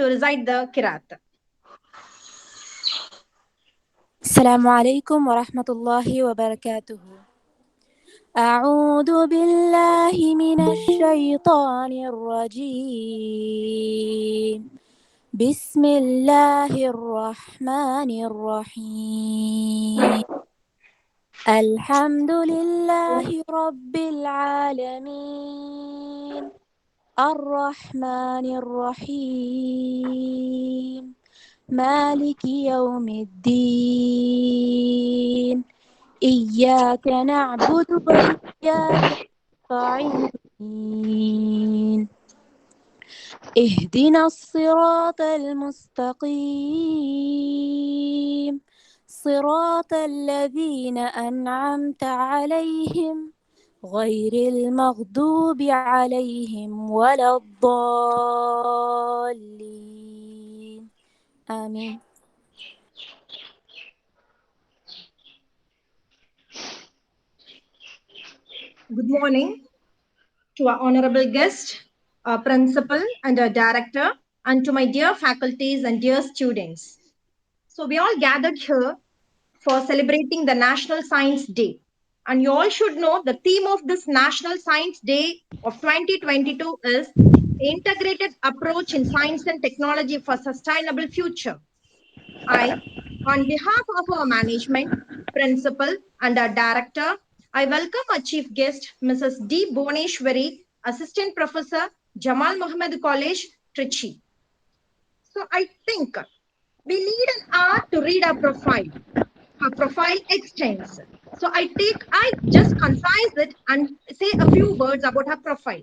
to recite the Kirat. السلام عليكم ورحمة الله وبركاته. أعوذ بالله من الشيطان الرجيم. بسم الله الرحمن الرحيم. الحمد لله رب العالمين الرحمن الرحيم مالك يوم الدين إياك نعبد وإياك نستعين اهدنا الصراط المستقيم صراط الذين أنعمت عليهم غير المغضوب عليهم ولا الضالين آمين. Good morning to our honorable guest, our principal and our director, and to my dear faculties and dear students. So, we all gathered here for celebrating the National Science Day. And you all should know the theme of this National Science Day of 2022 is Integrated Approach in Science and Technology for Sustainable Future. I, on behalf of our management, principal, and our director, I welcome our chief guest, Mrs. D. Bhuvaneshwari, Assistant Professor, Jamal Muhammad College, Trichy. So I think we need an hour to read her profile. Her profile extends. So I just concise it and say a few words about her profile.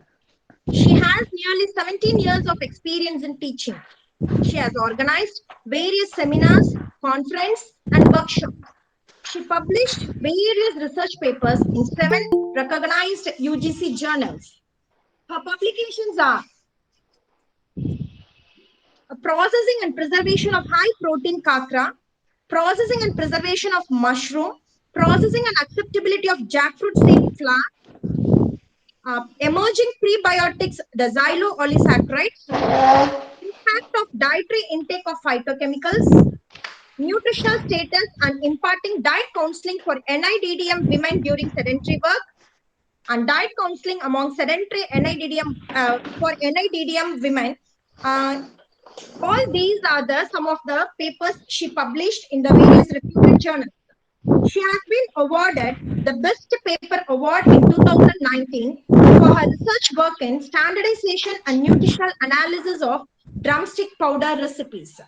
She has nearly 17 years of experience in teaching. She has organized various seminars, conferences, and workshops. She published various research papers in 7 recognized UGC journals. Her publications are processing and preservation of high protein kakra, processing and preservation of mushroom, processing and acceptability of jackfruit seed flour, emerging prebiotics, the xyloolisaccharides, impact of dietary intake of phytochemicals, nutritional status and imparting diet counseling for NIDDM women during sedentary work, and diet counseling among sedentary NIDDM for NIDDM women. All these are some of the papers she published in the various reputed journals. She has been awarded the Best Paper Award in 2019 for her research work in standardization and nutritional analysis of drumstick powder recipes.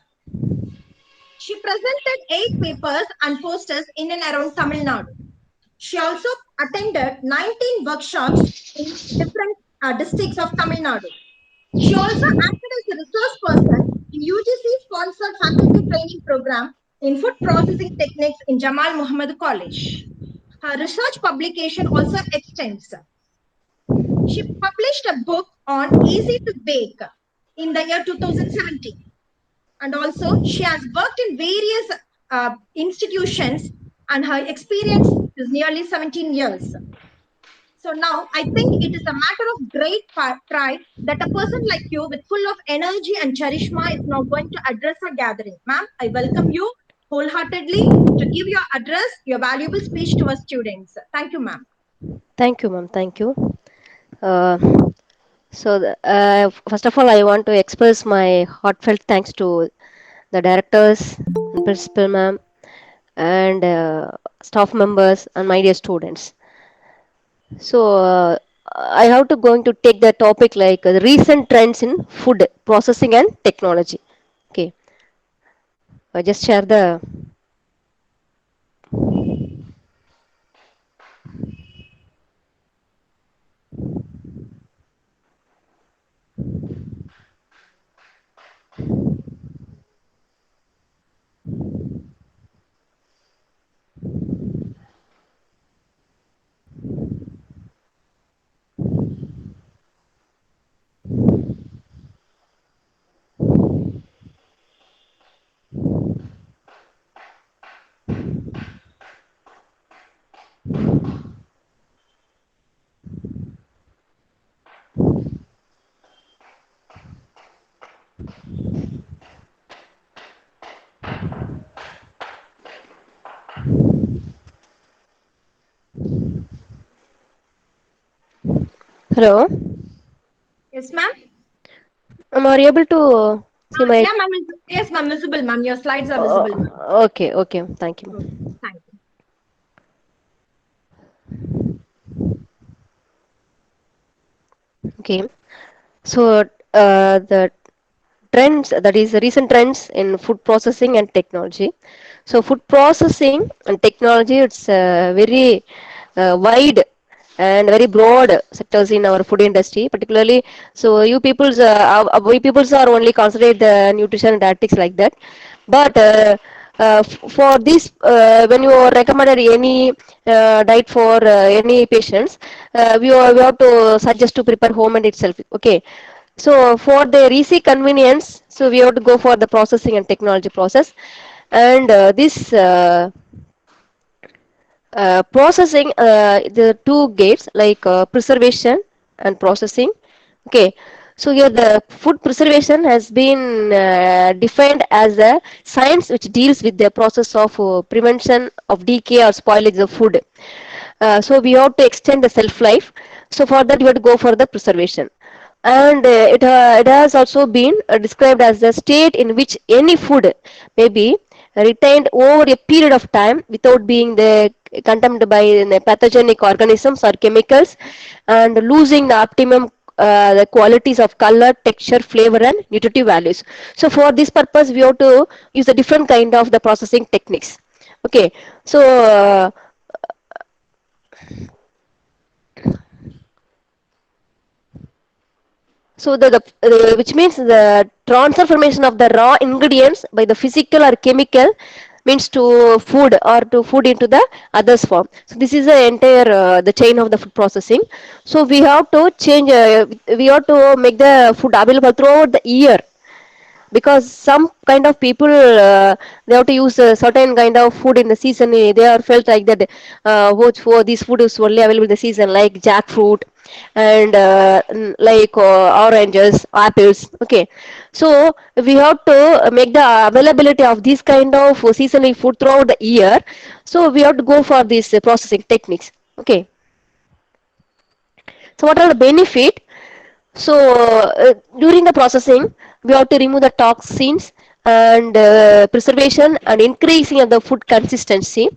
She presented 8 papers and posters in and around Tamil Nadu. She also attended 19 workshops in different districts of Tamil Nadu. She also acted as a resource person in UGC-sponsored faculty training program in food processing techniques in Jamal Muhammad College. Her research publication also extends. She published a book on easy to bake in the year 2017. And also, she has worked in various institutions, and her experience is nearly 17 years. So now I think it is a matter of great pride that a person like you with full of energy and charisma is now going to address our gathering. Ma'am, I welcome you wholeheartedly to give your address, your valuable speech to our students. Thank you, ma'am. Thank you, ma'am. Thank you. Uh, First of all, I want to express my heartfelt thanks to the directors and principal, ma'am, and staff members and my dear students. So, I have to going to take the topic like the recent trends in food processing and technology. Okay, I just share the. Hello. Yes, ma'am. Are you able to see my? Yeah, ma'am. Yes, ma'am. Visible, ma'am. Your slides are visible, ma'am. Okay, okay. Thank you. Okay. Thank you. Okay. So the trends, that is the recent trends in food processing and technology. So food processing and technology, it's very wide and very broad sectors in our food industry particularly. So you peoples, we peoples are only considered the nutrition and dietetics like that, but for this, when you recommended any diet for any patients, we have to suggest to prepare home and itself. Okay, so for the easy convenience, so we have to go for the processing and technology process, and this processing, the two gates like preservation and processing. Okay, so here the food preservation has been defined as a science which deals with the process of prevention of decay or spoilage of food. So we have to extend the shelf life. So for that, we have to go for the preservation, and it has also been described as the state in which any food may be retained over a period of time without being contaminated by the pathogenic organisms or chemicals, and losing the optimum the qualities of color, texture, flavor, and nutritive values. So for this purpose, we have to use a different kind of the processing techniques. Okay, so which means the transformation of the raw ingredients by the physical or chemical means to food or to food into the others form. So this is the entire the chain of the food processing. So we have to change. We have to make the food available throughout the year, because some kind of people, they have to use a certain kind of food in the season. They are felt like that, for this food is only available in the season, like jackfruit and like oranges, apples. Okay, so we have to make the availability of this kind of seasonal food throughout the year. So we have to go for these processing techniques. Okay, so what are the benefit? So during the processing, we have to remove the toxins and preservation and increasing of the food consistency.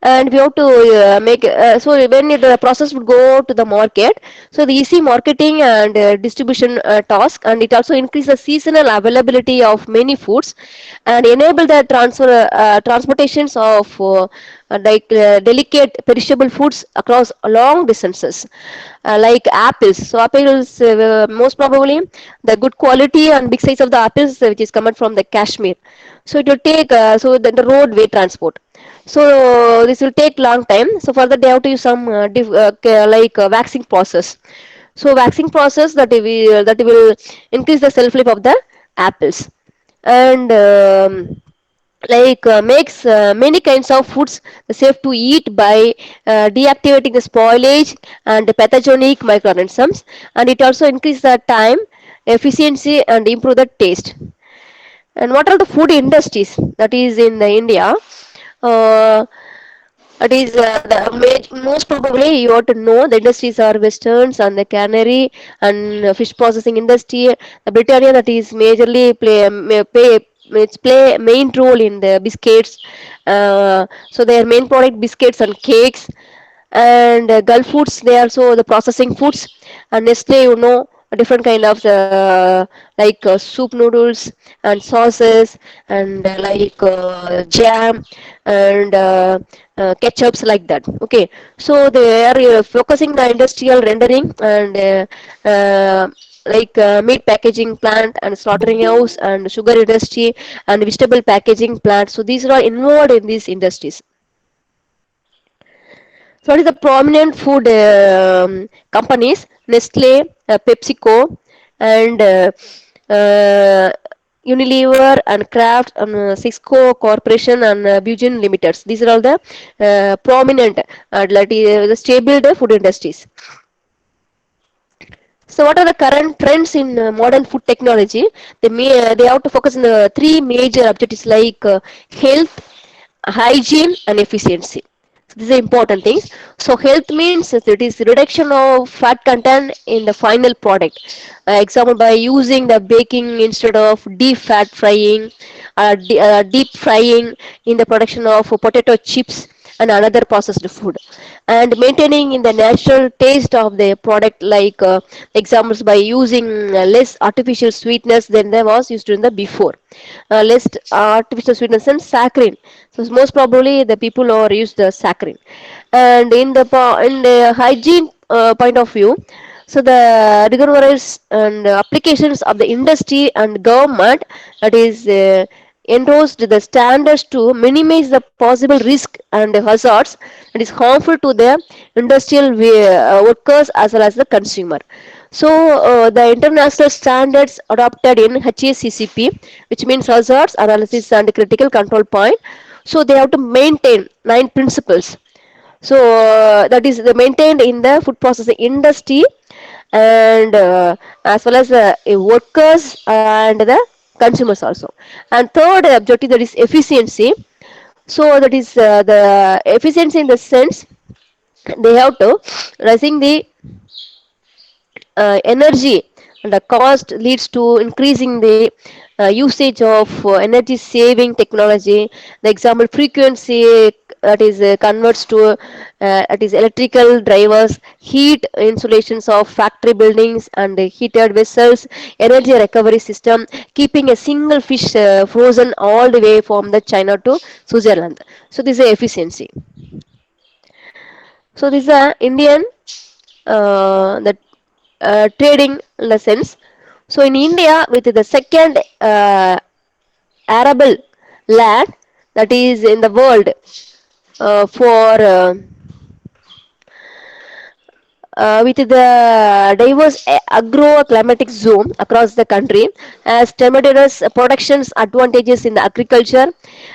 And we have to make so when the process would go to the market, so the easy marketing and distribution task, and it also increases the seasonal availability of many foods and enable the transportations of delicate perishable foods across long distances, like apples. So apples, most probably the good quality and big size of the apples, which is coming from the Kashmir. So it will take the roadway transport. So this will take long time. So for that, they have to use some waxing process. So waxing process that will increase the shelf life of the apples, and makes many kinds of foods safe to eat by deactivating the spoilage and pathogenic microorganisms, and it also increases the time efficiency and improve the taste. And what are the food industries that is in the India? uh, it is most probably you ought to know the industries are westerns and the cannery and fish processing industry. The Britannia, that is majorly play main role in the biscuits. So their main product biscuits and cakes, and Gulf foods, they also the processing foods, and Nestle, a different kind of soup noodles and sauces, and jam and ketchups like that. Okay, so they are focusing the industrial rendering and meat packaging plant and slaughtering house and sugar industry and vegetable packaging plant. So these are involved in these industries. So what is the prominent food companies? Nestle, PepsiCo, and Unilever and Kraft and Cisco Corporation and Bujin Limiteds. These are all the prominent, the stable food industries. So what are the current trends in modern food technology? They have to focus on the three major objectives like health, hygiene, and efficiency. So These are important things. So health means it is reduction of fat content in the final product. Example, by using the baking instead of deep fat frying, deep frying in the production of potato chips and another processed food, and maintaining in the natural taste of the product, like examples by using less artificial sweetness than there was used in the before, less artificial sweetness and saccharine. So most probably the people are used the saccharine. And in the hygiene point of view, so the rigorous and applications of the industry and government, that is endorsed the standards to minimize the possible risk and hazards that is harmful to the industrial workers as well as the consumer. So the international standards adopted in HACCP, which means hazards analysis and critical control point. So they have to maintain 9 principles. So that is maintained in the food processing industry, and as well as the workers and the consumers also. And third objective, that is efficiency. So that is the efficiency in the sense they have to raising the energy, and the cost leads to increasing the usage of energy saving technology. The example frequency, that is converts to that is electrical drivers, heat insulations of factory buildings and heated vessels, energy recovery system, keeping a single fish frozen all the way from the China to Switzerland. So this is efficiency. So this is a Indian the trading lessons. So in India, with the second arable land that is in the world for with the diverse agroclimatic zone across the country, has tremendous productions advantages in the agriculture,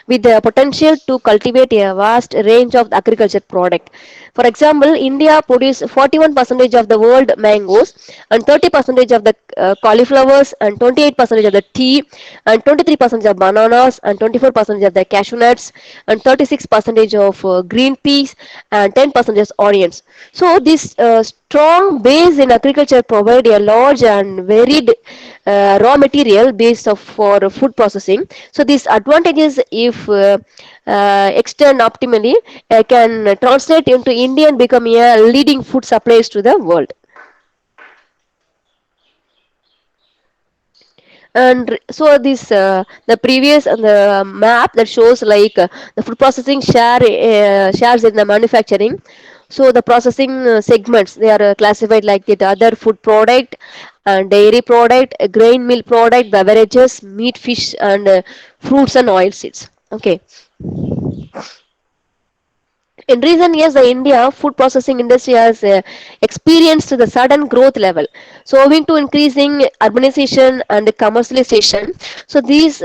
with the potential to cultivate a vast range of agriculture product. For example, India produces 41% of the world mangoes, and 30% of the cauliflowers, and 28% of the tea, and 23% of bananas, and 24% of the cashew nuts, and 36% of green peas, and 10% of onions. So this strong base in agriculture provide a large and varied raw material base for food processing. So these advantages, if extend optimally, can translate into Indian becoming a leading food suppliers to the world. And so this the previous the map that shows like the food processing shares in the manufacturing. So the processing segments, they are classified like the other food product and dairy product, grain mill product, beverages, meat, fish, and fruits and oil seeds. Okay. In recent years, the India food processing industry has experienced the sudden growth level. So, owing to increasing urbanization and commercialization, so these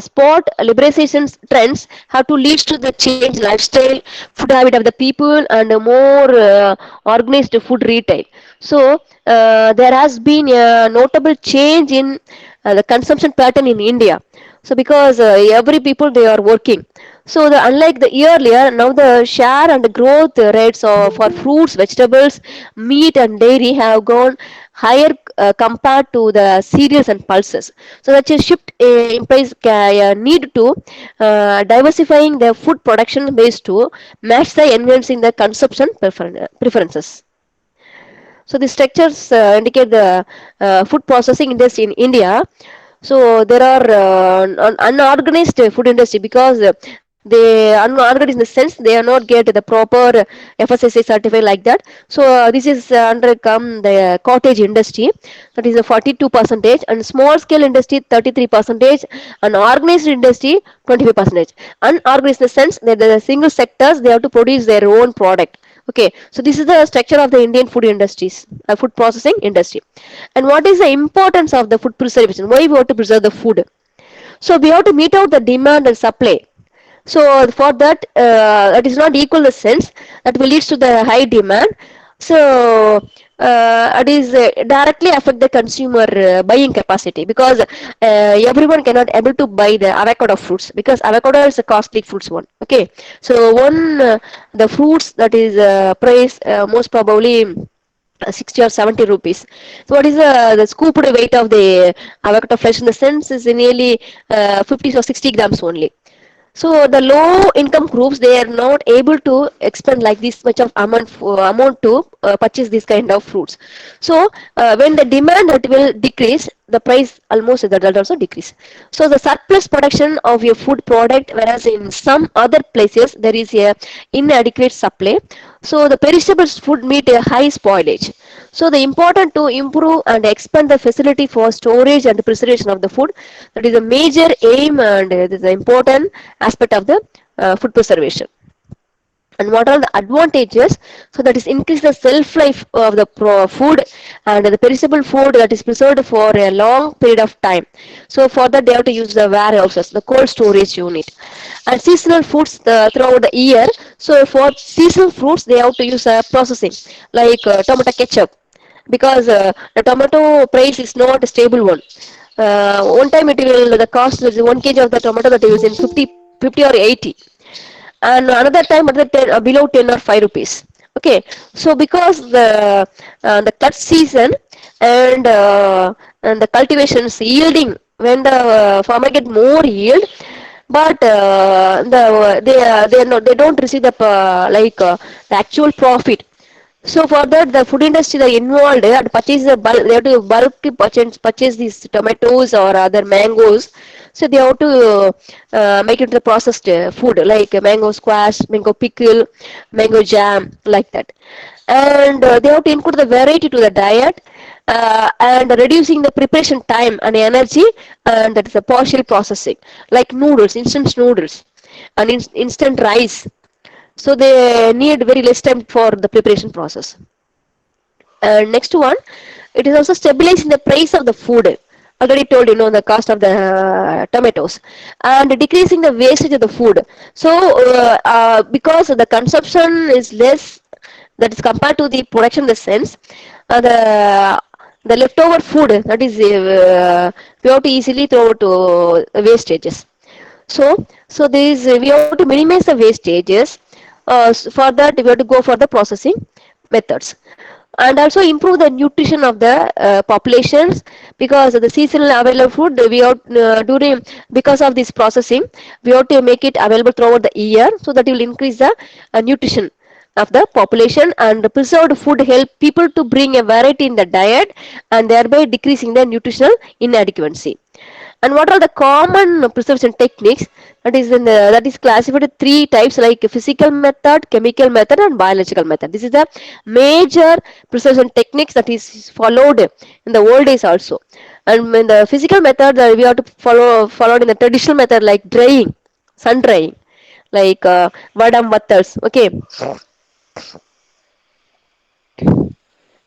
sport liberalization trends have to lead to the change lifestyle, food habit of the people, and a more organized food retail. So, there has been a notable change in the consumption pattern in India. So, because every people they are working, so the unlike the earlier, now the share and the growth rates of for fruits, vegetables, meat and dairy have gone higher compared to the cereals and pulses. So that a shift implies a need to diversifying the food production base to match the enhancing the consumption preferences. So the structures indicate the food processing industry in India. So there are unorganized food industry, because they unorganized in the sense they are not get the proper FSSA certificate like that. So this is under come the cottage industry, that is a 42 percentage, and small scale industry 33 percentage, and organized industry 25 percentage. Unorganized in the sense that the single sectors they have to produce their own product. Okay, so this is the structure of the Indian food industries, food processing industry. And what is the importance of the food preservation? Why we have to preserve the food? So we have to meet out the demand and supply. So for that, that is not equal the sense that will leads to the high demand. So it is directly affect the consumer buying capacity, because everyone cannot able to buy the avocado fruits, because avocado is a costly fruits one. Okay, so one the fruits that is priced most probably 60 or 70 rupees. So what is the scooped weight of the avocado flesh in the sense is nearly 50 or 60 grams only. So the low income groups, they are not able to expend like this much of amount to purchase this kind of fruits. So when the demand that will decrease, the price almost that will also decrease. So the surplus production of your food product, whereas in some other places there is a inadequate supply. So the perishable food meet a high spoilage. So the important to improve and expand the facility for storage and preservation of the food. That is a major aim, and it is an important aspect of the food preservation. And what are the advantages? So that is increase the shelf life of the food, and the perishable food that is preserved for a long period of time. So for that they have to use the warehouses, the cold storage unit. And seasonal foods throughout the year. So for seasonal fruits they have to use processing, like tomato ketchup, because the tomato price is not a stable one. One time it will the cost is 1 kg of the tomato that is in 50 or 80, and another time at the 10, below 10 or 5 rupees. Okay, so because the cut season and and the cultivations yielding, when the farmer get more yield, but they don't receive the actual profit. So for that, the food industry they involved and purchase the bulk. They have to bulk purchase these tomatoes or other mangoes. So they have to make it the processed food, like mango squash, mango pickle, mango jam, like that. And they have to include the variety to the diet, and reducing the preparation time and energy, and that is a partial processing, like noodles, instant noodles, and instant rice. So they need very less time for the preparation process. And next one, it is also stabilizing the price of the food. Already told, the cost of the tomatoes, and decreasing the wastage of the food. So because the consumption is less, that is compared to the production in the sense, the leftover food, that is we have to easily throw to wastages. So we have to minimize the wastages. For that, we have to go for the processing methods, and also improve the nutrition of the populations, because the seasonal available food we have during, because of this processing, we have to make it available throughout the year, so that will increase the nutrition of the population. And the preserved food help people to bring a variety in the diet, and thereby decreasing the nutritional inadequacy. And what are the common preservation techniques? That is classified in three types, like physical method, chemical method, and biological method. This is the major preservation techniques that is followed in the old days also. And in the physical method, we have to followed in the traditional method, like drying, sun drying, like vadam methods. Okay,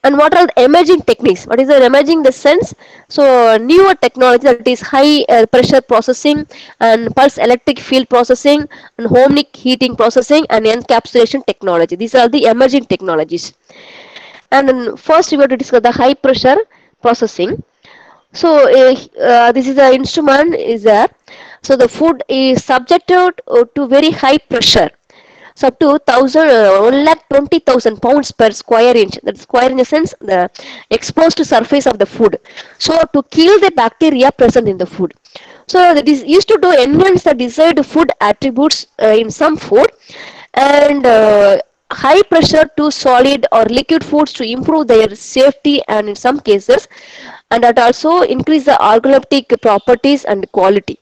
and what are the emerging techniques? What is the emerging the sense? So newer technology, that is high pressure processing, and pulse electric field processing, and Homic heating processing, and encapsulation technology. These are the emerging technologies. And then first we have to discuss the high pressure processing. So this is the instrument is there. So the food is subjected to very high pressure, so up to 1,20,000 pounds per square inch. That square in the sense the exposed surface of the food. So to kill the bacteria present in the food. So that is used to do enhance the desired food attributes in some food, and high pressure to solid or liquid foods to improve their safety, and in some cases, and that also increase the organoleptic properties and quality.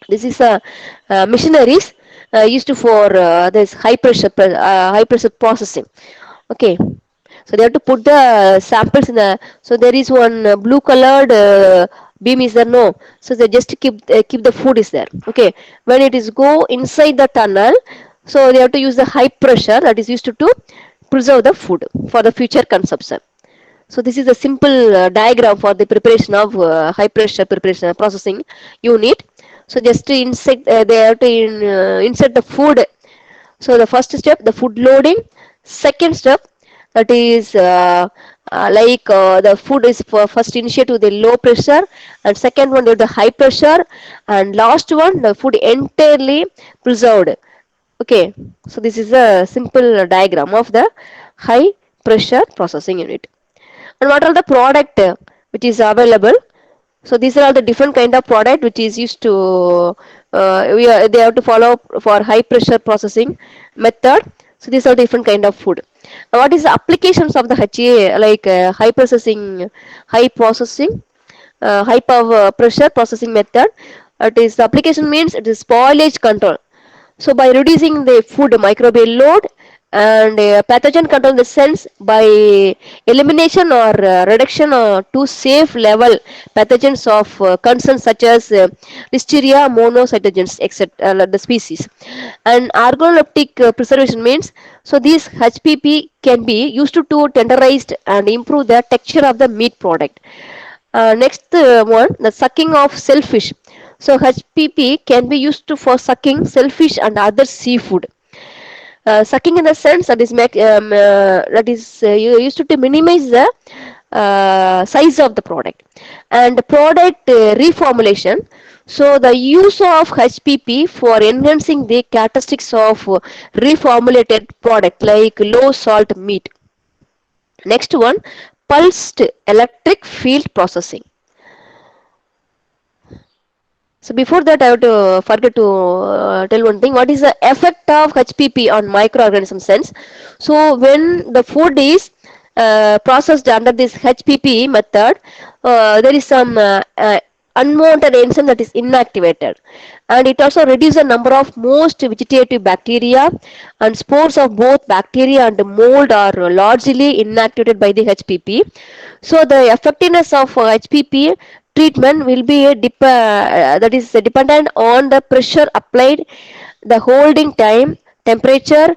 This is a machineries used for this high pressure processing. Okay, so they have to put the samples in the. So there is one blue colored beam is there, no? So they just keep the food is there. Okay, when it is go inside the tunnel, so they have to use the high pressure that is used to preserve the food for the future consumption. So this is a simple diagram for the preparation of high pressure preparation processing unit. So just to insert, they have to insert the food. So the first step, the food loading. Second step, that is the food is for first initiate to the low pressure, and second one to the high pressure, and last one the food entirely preserved. Okay, so this is a simple diagram of the high pressure processing unit. And what are the product which is available? So these are all the different kind of product which is used to they have to follow for high pressure processing method. So these are different kind of food. What is the applications of the HA, like high processing, high power pressure processing method? It is the application means it is spoilage control. So by reducing the food microbial load and pathogen control in the sense by elimination or reduction to safe level pathogens of concern such as Listeria, monocytogens, etc. The species. And organoleptic preservation means so these HPP can be used to tenderize and improve the texture of the meat product. Next one, the sucking of shellfish. So HPP can be used for sucking shellfish and other seafood. Sucking in the sense that is used to minimize the size of the product. And product reformulation. So the use of HPP for enhancing the characteristics of reformulated product like low salt meat. Next one, pulsed electric field processing. So before that, I have to forget to tell one thing. What is the effect of HPP on microorganism sense? So when the food is processed under this HPP method, there is some unwanted enzyme that is inactivated, and it also reduces the number of most vegetative bacteria, and spores of both bacteria and mold are largely inactivated by the HPP. So the effectiveness of HPP treatment will be that is dependent on the pressure applied, the holding time, temperature,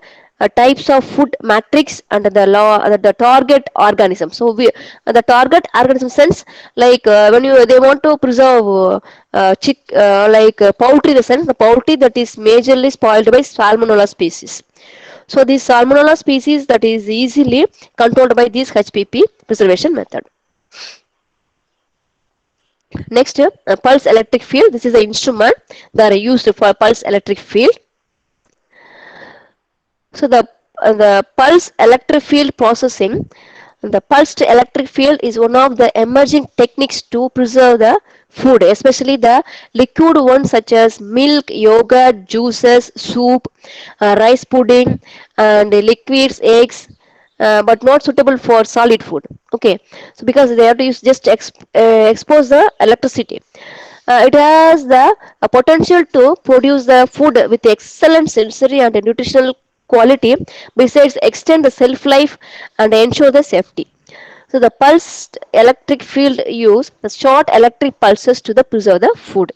types of food matrix, and the law the target organism. So we the target organism sense, like when you they want to preserve poultry, the sense the poultry that is majorly spoiled by salmonella species. So this salmonella species that is easily controlled by this HPP preservation method. Next, pulse electric field. This is the instrument that are used for pulse electric field. So the pulse electric field processing, the pulsed electric field is one of the emerging techniques to preserve the food, especially the liquid ones such as milk, yogurt, juices, soup, rice pudding, and liquids, eggs, but not suitable for solid food. Okay, so because they have to use just expose the electricity. It has the potential to produce the food with excellent sensory and nutritional quality, besides extend the shelf life and ensure the safety. So the pulsed electric field use the short electric pulses to the preserve the food.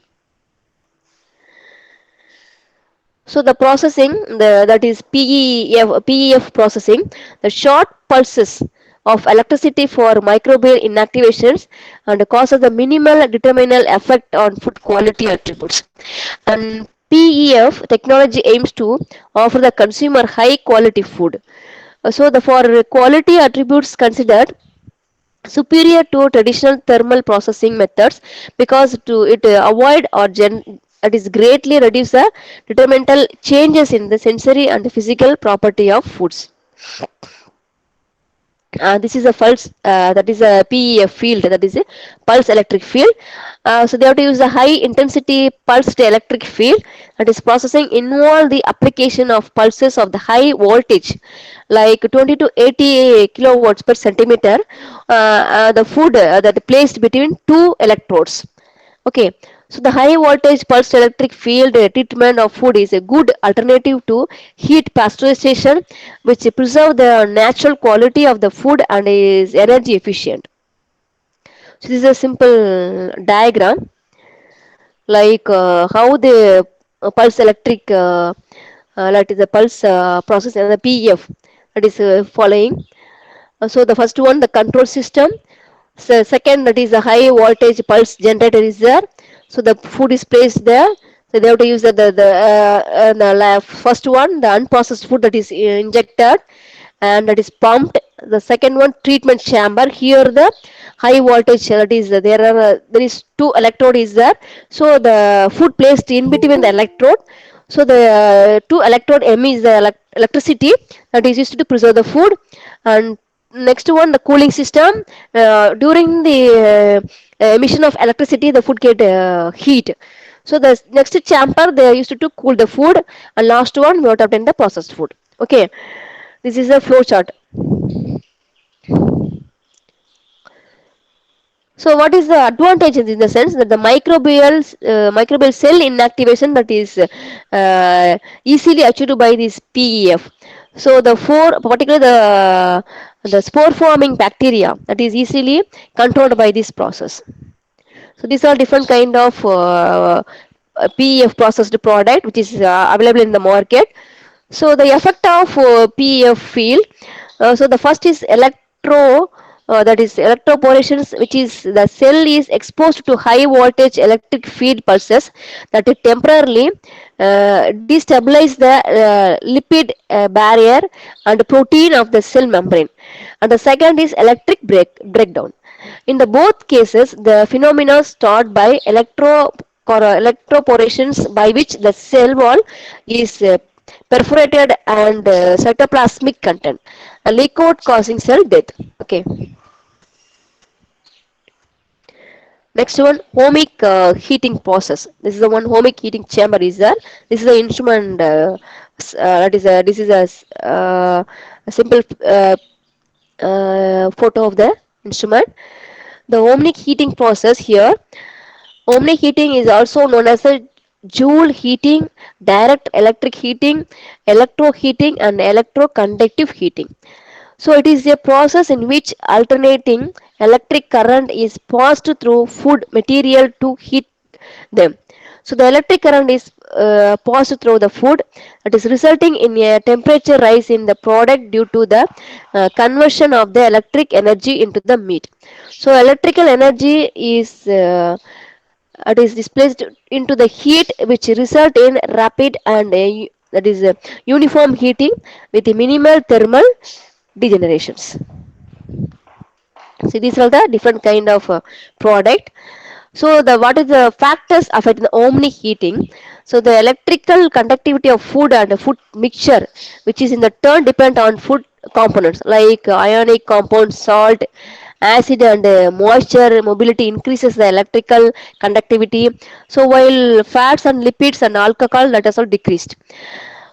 So the processing, that is PEF processing, the short pulses of electricity for microbial inactivations and causes the minimal determinal effect on food quality attributes. And PEF technology aims to offer the consumer high quality food. So the for quality attributes considered superior to traditional thermal processing methods, because to it avoid or it is greatly reduce the detrimental changes in the sensory and physical property of foods. This is a pulse, that is a PEF field, that is a pulse electric field. So they have to use a high intensity pulsed electric field, that is processing involve the application of pulses of the high voltage like 20 to 80 kilowatts per centimeter, the food that placed between two electrodes. Okay, so the high voltage pulsed electric field treatment of food is a good alternative to heat pasteurization, which preserve the natural quality of the food and is energy efficient. So this is a simple diagram, like how the pulse electric, that is the pulse process and the PEF that is following. So the first one, the control system. So second, that is the high voltage pulse generator is there. So the food is placed there. So they have to use the first one, the unprocessed food that is injected, and that is pumped. The second one, treatment chamber. Here the high voltage, that is there is two electrode is there. So the food placed in between the electrode. So the two electrode emits the electricity that is used to preserve the food. And next one, the cooling system. During the emission of electricity, the food get heat. So the next chamber they are used to cool the food, and last one we have to obtain the processed food. Okay, this is a flow chart. So what is the advantage in the sense that the microbial cell inactivation that is easily achieved by this PEF. So the four, particularly the spore forming bacteria that is easily controlled by this process. So these are different kind of PEF processed product which is available in the market. So the effect of PEF field. So the first is that is electroporations, which is the cell is exposed to high voltage electric field pulses that it temporarily destabilize the lipid barrier and protein of the cell membrane. And the second is breakdown. In the both cases, the phenomena start by electroporations by which the cell wall is perforated and cytoplasmic content, a liquid causing cell death. Okay. Next one, Homic heating process. This is the one Homic heating chamber is there. This is the instrument. That is a this is a simple photo of the instrument. The Omni heating process here. Omni heating is also known as the Joule heating, direct electric heating, electro heating, and electroconductive heating. So it is a process in which alternating electric current is passed through food material to heat them. So the electric current is passed through the food, that is resulting in a temperature rise in the product due to the conversion of the electric energy into the meat. So electrical energy is it is displaced into the heat, which result in rapid and that is uniform heating with minimal thermal degenerations. See, these are the different kind of product. So the what is the factors affecting the omni heating? So the electrical conductivity of food and food mixture, which is in the turn depend on food components like ionic compounds, salt, acid, and moisture mobility increases the electrical conductivity. So while fats and lipids and alcohol that is all decreased.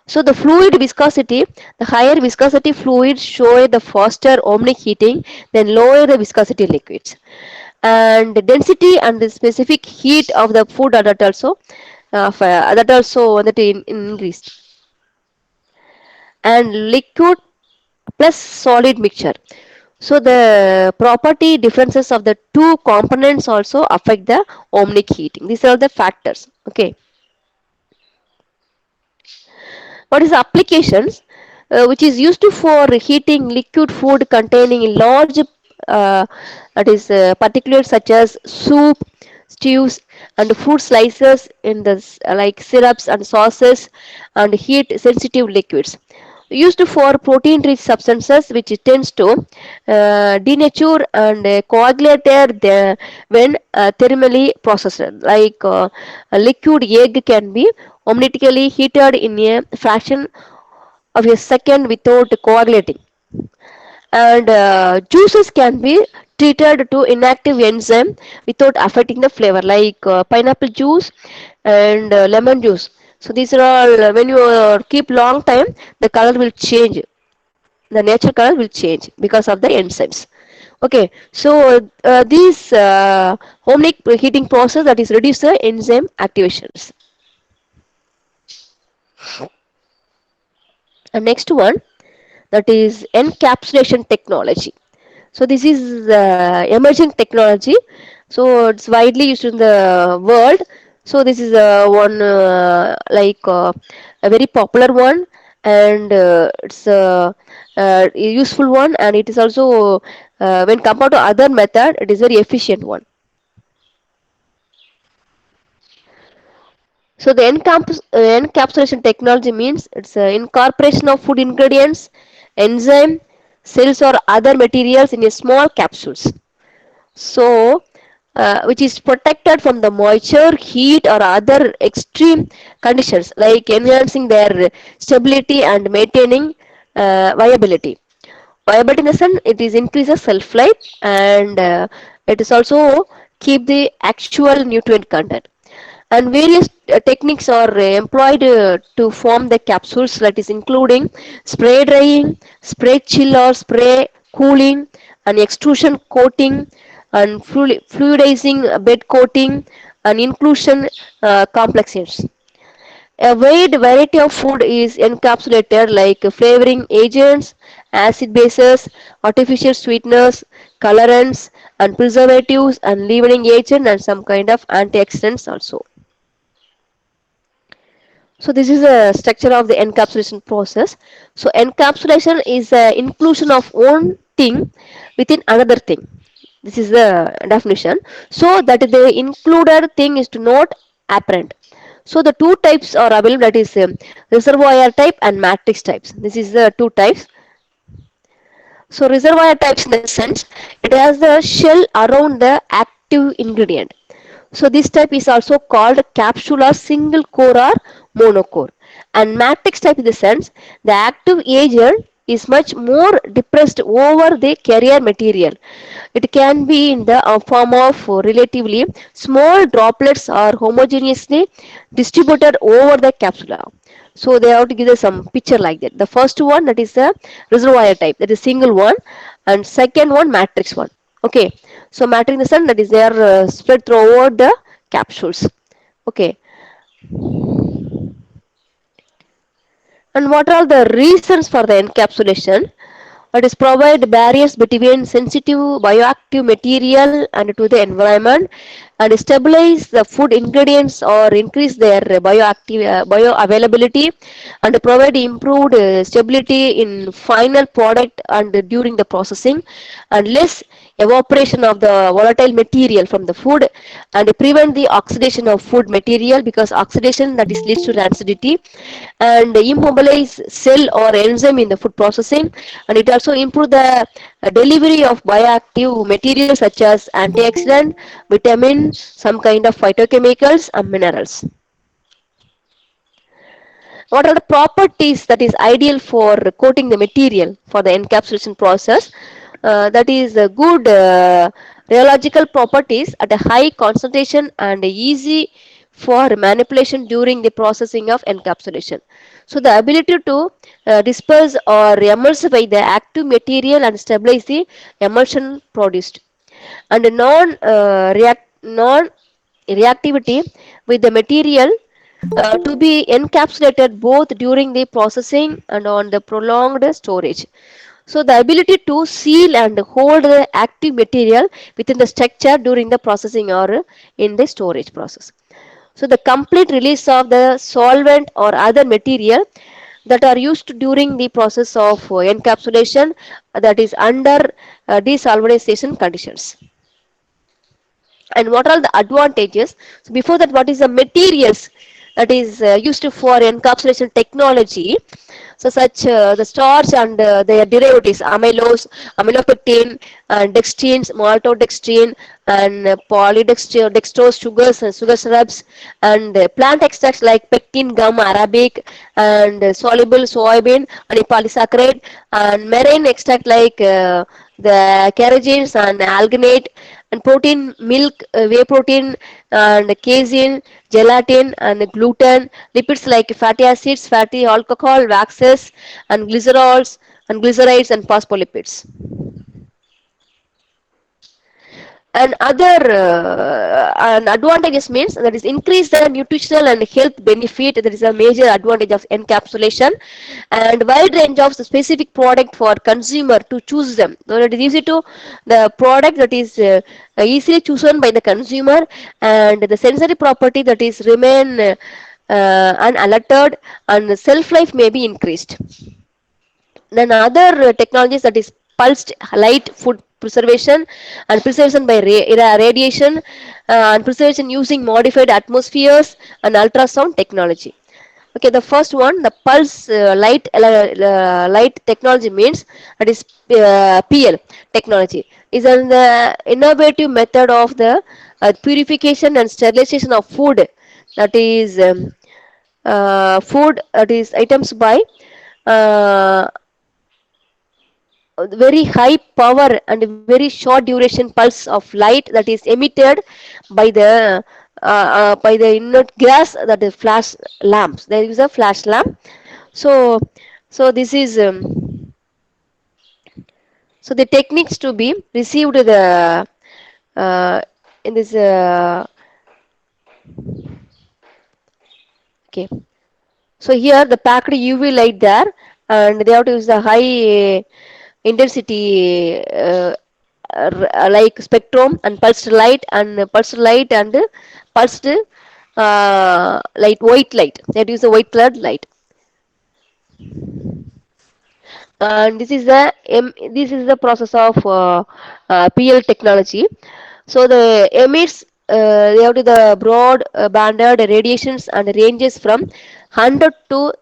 So the fluid viscosity, the higher viscosity fluids show the faster omni heating, then lower the viscosity liquids. And the density and the specific heat of the food are that also that increased. And liquid plus solid mixture. So the property differences of the two components also affect the omnic heating. These are the factors. Okay. What is the applications? Which is used for heating liquid food containing large that is particulate such as soup, stews, and fruit slices in the like syrups and sauces and heat sensitive liquids. Used for protein rich substances which tends to denature and coagulated when thermally processed, like a liquid egg can be omnitically heated in a fraction of a second without coagulating. And juices can be treated to inactive enzyme without affecting the flavor, like pineapple juice and lemon juice. So these are all when you keep long time, the color will change. The nature color will change because of the enzymes. Okay, so these Hominic heating process that is reduce the enzyme activations. And next one, that is encapsulation technology. So this is emerging technology. So it's widely used in the world. So this is one a very popular one, and it's a useful one, and it is also when compared to other method, it is very efficient one. So the encapsulation technology means it's incorporation of food ingredients enzyme, cells or other materials in a small capsules. So, which is protected from the moisture, heat or other extreme conditions, like enhancing their stability and maintaining viability. Viability in the sense it is increases shelf life, and it is also keep the actual nutrient content. And various techniques are employed to form the capsules, that is including spray drying, spray chill or spray cooling, and extrusion coating, and fluidizing bed coating, and inclusion complexants. A wide variety of food is encapsulated, like flavoring agents, acid bases, artificial sweeteners, colorants, and preservatives, and leavening agent, and some kind of antioxidants also. So this is a structure of the encapsulation process. So encapsulation is the inclusion of one thing within another thing. This is the definition. So that the included thing is to not apparent. So the two types are available, that is reservoir type and matrix types. This is the two types. So reservoir types in the sense it has the shell around the active ingredient. So this type is also called capsular single core or monocore. And matrix type in the sense the active agent is much more depressed over the carrier material. It can be in the form of relatively small droplets or homogeneously distributed over the capsula. So they have to give us some picture like that. The first one, that is the reservoir type, that is single one, and second one matrix one. Okay, so matrix in the sense that is they are spread throughout the capsules. Okay, and what are the reasons for the encapsulation? It is provide barriers between sensitive bioactive material and to the environment, and stabilize the food ingredients or increase their bioavailability, and provide improved stability in final product and during the processing, and less evaporation of the volatile material from the food, and prevent the oxidation of food material, because oxidation that is leads to rancidity, and immobilize cell or enzyme in the food processing, and it also improve the delivery of bioactive materials such as antioxidant, vitamin, some kind of phytochemicals and minerals. What are the properties that is ideal for coating the material for the encapsulation process? That is good rheological properties at a high concentration and easy for manipulation during the processing of encapsulation. So the ability to disperse or emulsify the active material and stabilize the emulsion produced, and non reactivity with the material to be encapsulated both during the processing and on the prolonged storage. So the ability to seal and hold the active material within the structure during the processing or in the storage process. So the complete release of the solvent or other material that are used during the process of encapsulation, that is under desolvenization conditions. And what are the advantages? So before that, what is the materials that is used for encapsulation technology? So such the starch and their derivatives, amylose, amylopectin, and dextrins, maltodextrin, and polydextrose sugars and sugar syrups, and plant extracts like pectin, gum arabic, and soluble soybean and polysaccharide, and marine extract like the carrageenan and alginate, and protein, milk, whey protein, and casein, gelatin, and gluten, lipids like fatty acids, fatty alcohol, waxes, and glycerols, and glycerides, and phospholipids. And other and advantages means that is increase the nutritional and health benefit, that is a major advantage of encapsulation, and wide range of the specific product for consumer to choose them, so it is easy to the product that is easily chosen by the consumer, and the sensory property that is remain unaltered, and the shelf life may be increased. Then other technologies, that is pulsed light food preservation, and preservation by radiation, and preservation using modified atmospheres and ultrasound technology. Okay, the first one, the pulse light technology means that is PL technology is an innovative method of the purification and sterilization of food, that is food, that is items by uh, very high power and very short duration pulse of light that is emitted by the inert gas, that is flash lamps. There is a flash lamp. So this is so the techniques to be received the uh, in this okay. So here the packed UV light there, and they have to use the high intensity like spectrum and pulsed light and pulsed light, white light. That is the white colored light. And this is the process of PL technology. So the emits they have to the broad banded radiations and ranges from 100 to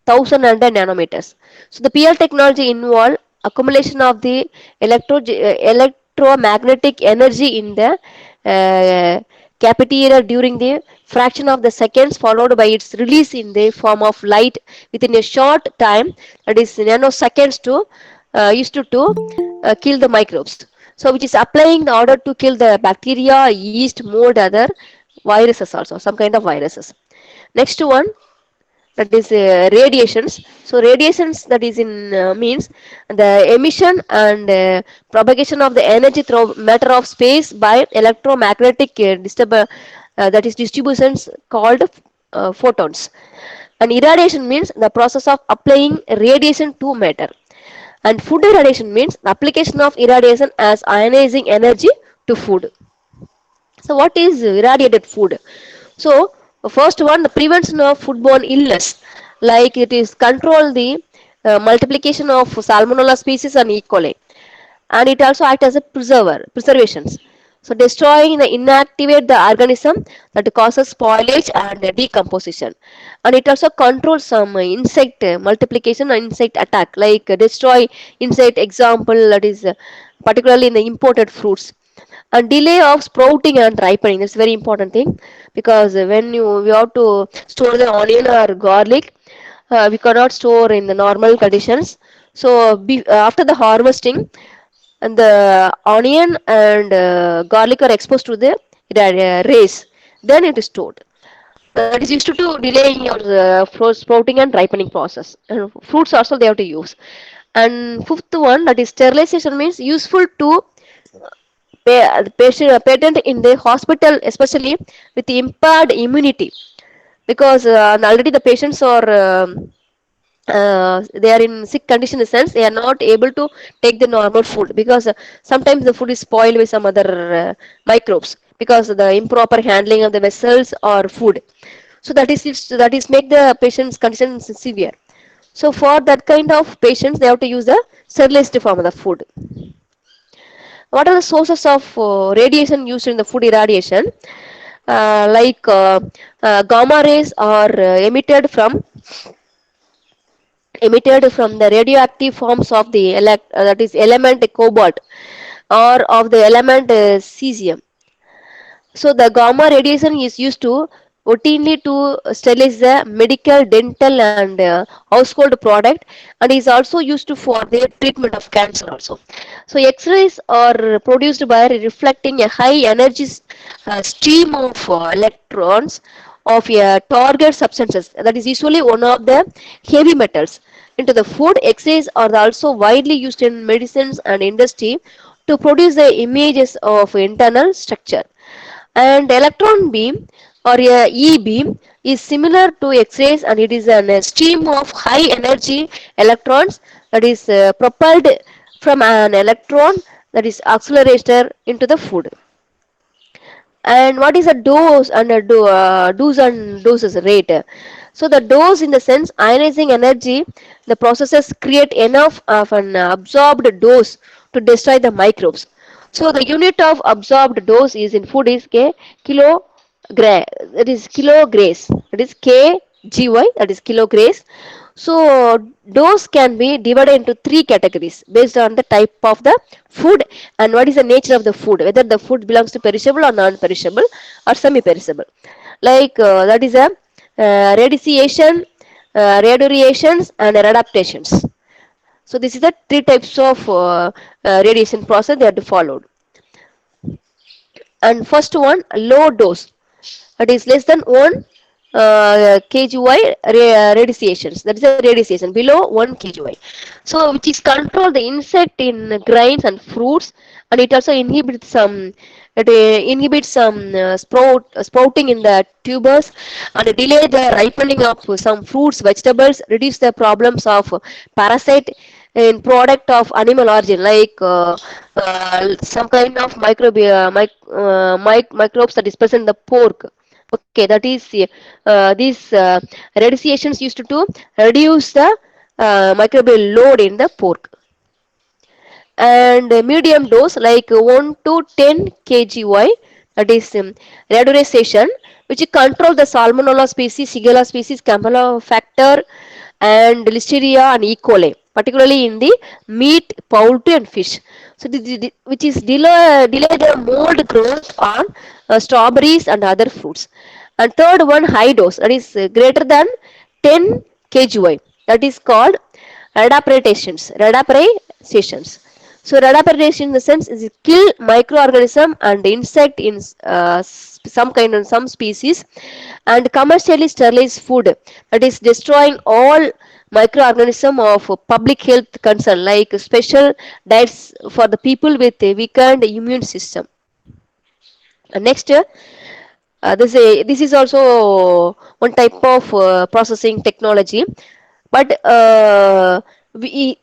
1000 nanometers. So the PL technology involve accumulation of the electromagnetic energy in the uh, cafeteria during the fraction of the seconds, followed by its release in the form of light within a short time, that is nanoseconds to used to kill the microbes. So which is applying the order to kill the bacteria, yeast, mold, other viruses also, some kind of viruses. Next one, that is radiations. So radiations, that is in means the emission and propagation of the energy through matter of space by electromagnetic that is distributions called photons. And irradiation means the process of applying radiation to matter. And food irradiation means the application of irradiation as ionizing energy to food. So what is irradiated food? So first one, the prevention of foodborne illness, like it is control the multiplication of Salmonella species and E. coli, and it also act as a preservations. So destroying the inactivate the organism that causes spoilage and decomposition, and it also controls some insect multiplication and insect attack, like destroy insect example, that is particularly in the imported fruits. And delay of sprouting and ripening, that's very important thing, because when we have to store the onion or garlic, we cannot store in the normal conditions. So after the harvesting, and the onion and garlic are exposed to the rays, then it is stored. That is used to delaying your sprouting and ripening process. And fruits also they have to use. And fifth one, that is sterilization means useful to patent in the hospital, especially with impaired immunity, because already the patients are they are in sick condition, in the sense they are not able to take the normal food, because sometimes the food is spoiled with some other microbes because of the improper handling of the vessels or food. So that is make the patient's condition severe. So for that kind of patients, they have to use the sterilized form of the food. What are the sources of radiation used in the food irradiation? Like gamma rays are emitted from the radioactive forms of the that is element cobalt, or of the element cesium. So the gamma radiation is used to routinely to sterilize the medical, dental, and household product, and is also used to for the treatment of cancer also. So X-rays are produced by reflecting a high energy stream of electrons of a target substances, that is usually one of the heavy metals, into the food. X-rays are also widely used in medicines and industry to produce the images of internal structure. And electron beam or a E beam is similar to X-rays, and it is a stream of high energy electrons that is propelled from an electron, that is accelerator, into the food. And what is a dose and dose and doses rate? So the dose, in the sense ionizing energy, the processes create enough of an absorbed dose to destroy the microbes. So the unit of absorbed dose is in food is k kilo gra that is kilograys, that is kg. GY, that is kilograms. So dose can be divided into three categories based on the type of the food and what is the nature of the food, whether the food belongs to perishable or non-perishable or semi-perishable. Like that is a radiation, radiations and adaptations. So this is the three types of radiation process they have to follow. And first one, low dose, that is less than 1 kgy radiations, that is a radiation below 1 kgy, so which is control the insect in grains and fruits, and it also inhibits some, sprouting in the tubers and delay the ripening of some fruits vegetables, reduce the problems of parasite in product of animal origin, like some kind of microbes that is present in the pork. Okay, that is these radiations used to reduce the microbial load in the pork. And medium dose like 1 to 10 kgy, that is radiation, which control the salmonella species, shigella species, campylobacter and listeria and E. coli, particularly in the meat, poultry and fish. So which is delay the mold growth on strawberries and other fruits. And third one, high dose, that is greater than 10 kgy, that is called radapratations. So radapretation in the sense is kill microorganism and insect in some species, and commercially sterilized food, that is destroying all microorganism of public health concern, like special diets for the people with a weakened immune system. And next, this is also one type of processing technology, but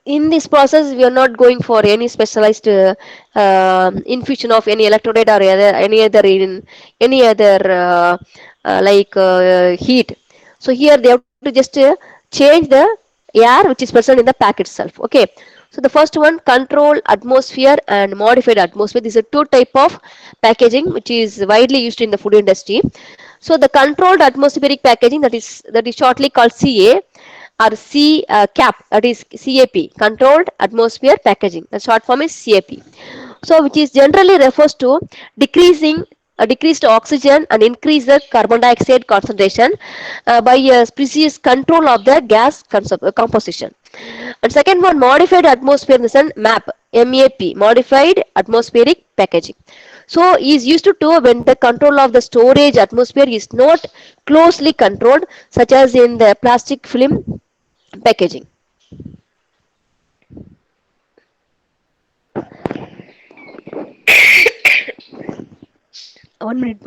in this process we are not going for any specialized infusion of any electrolyte or any other heat. So here they have to just change the air which is present in the pack itself. Okay, so the first one, control atmosphere and modified atmosphere. These are two type of packaging which is widely used in the food industry. So the controlled atmospheric packaging, that is shortly called CA or C cap, that is CAP, controlled atmosphere packaging. The short form is CAP. So which is generally refers to decreasing decreased oxygen and increase the carbon dioxide concentration by a species control of the gas composition. And second one, modified atmosphere in the sun, MAP, modified atmospheric packaging. So is used to do when the control of the storage atmosphere is not closely controlled, such as in the plastic film packaging. 1 minute.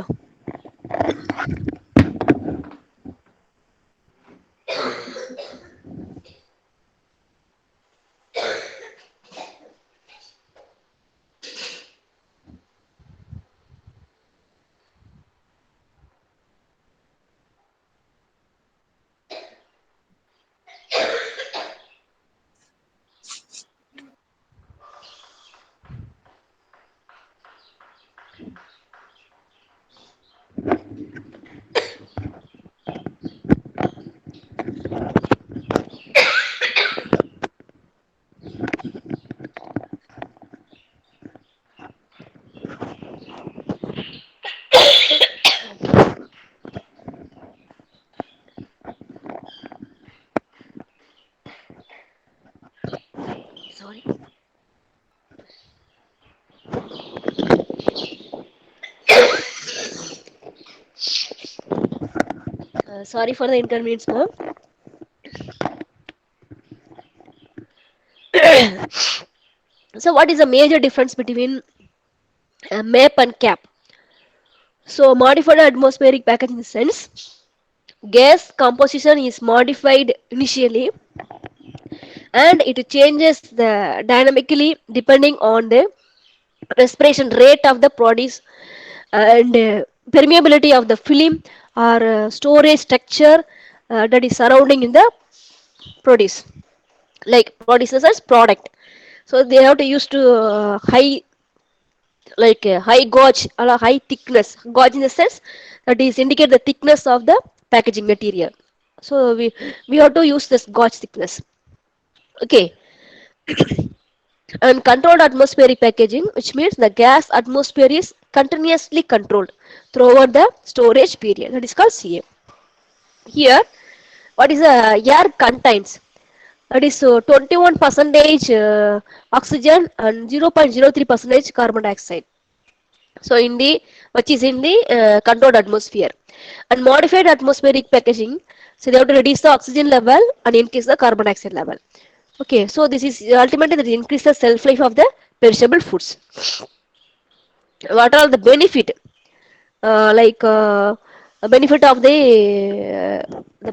Sorry. Sorry for the inconvenience, ma'am. So what is the major difference between MAP and CAP? So modified atmospheric packaging in the sense gas composition is modified initially and it changes the dynamically depending on the respiration rate of the produce and permeability of the film or storage structure that is surrounding in the produce, like produces as product. So they have to use to high, like high gauge or high thickness. Gauge in the sense that is indicate the thickness of the packaging material. So we have to use this gauge thickness. Okay, and controlled atmospheric packaging, which means the gas atmosphere is continuously controlled throughout the storage period. That is called CA. Here, what is the air contains? That is 21 percentage oxygen and 0.03 percentage carbon dioxide. So in the which is in the controlled atmosphere, and modified atmospheric packaging. So they have to reduce the oxygen level and increase the carbon dioxide level. Okay, so this is ultimately that increase the shelf life of the perishable foods. What are the benefit? Like a benefit of the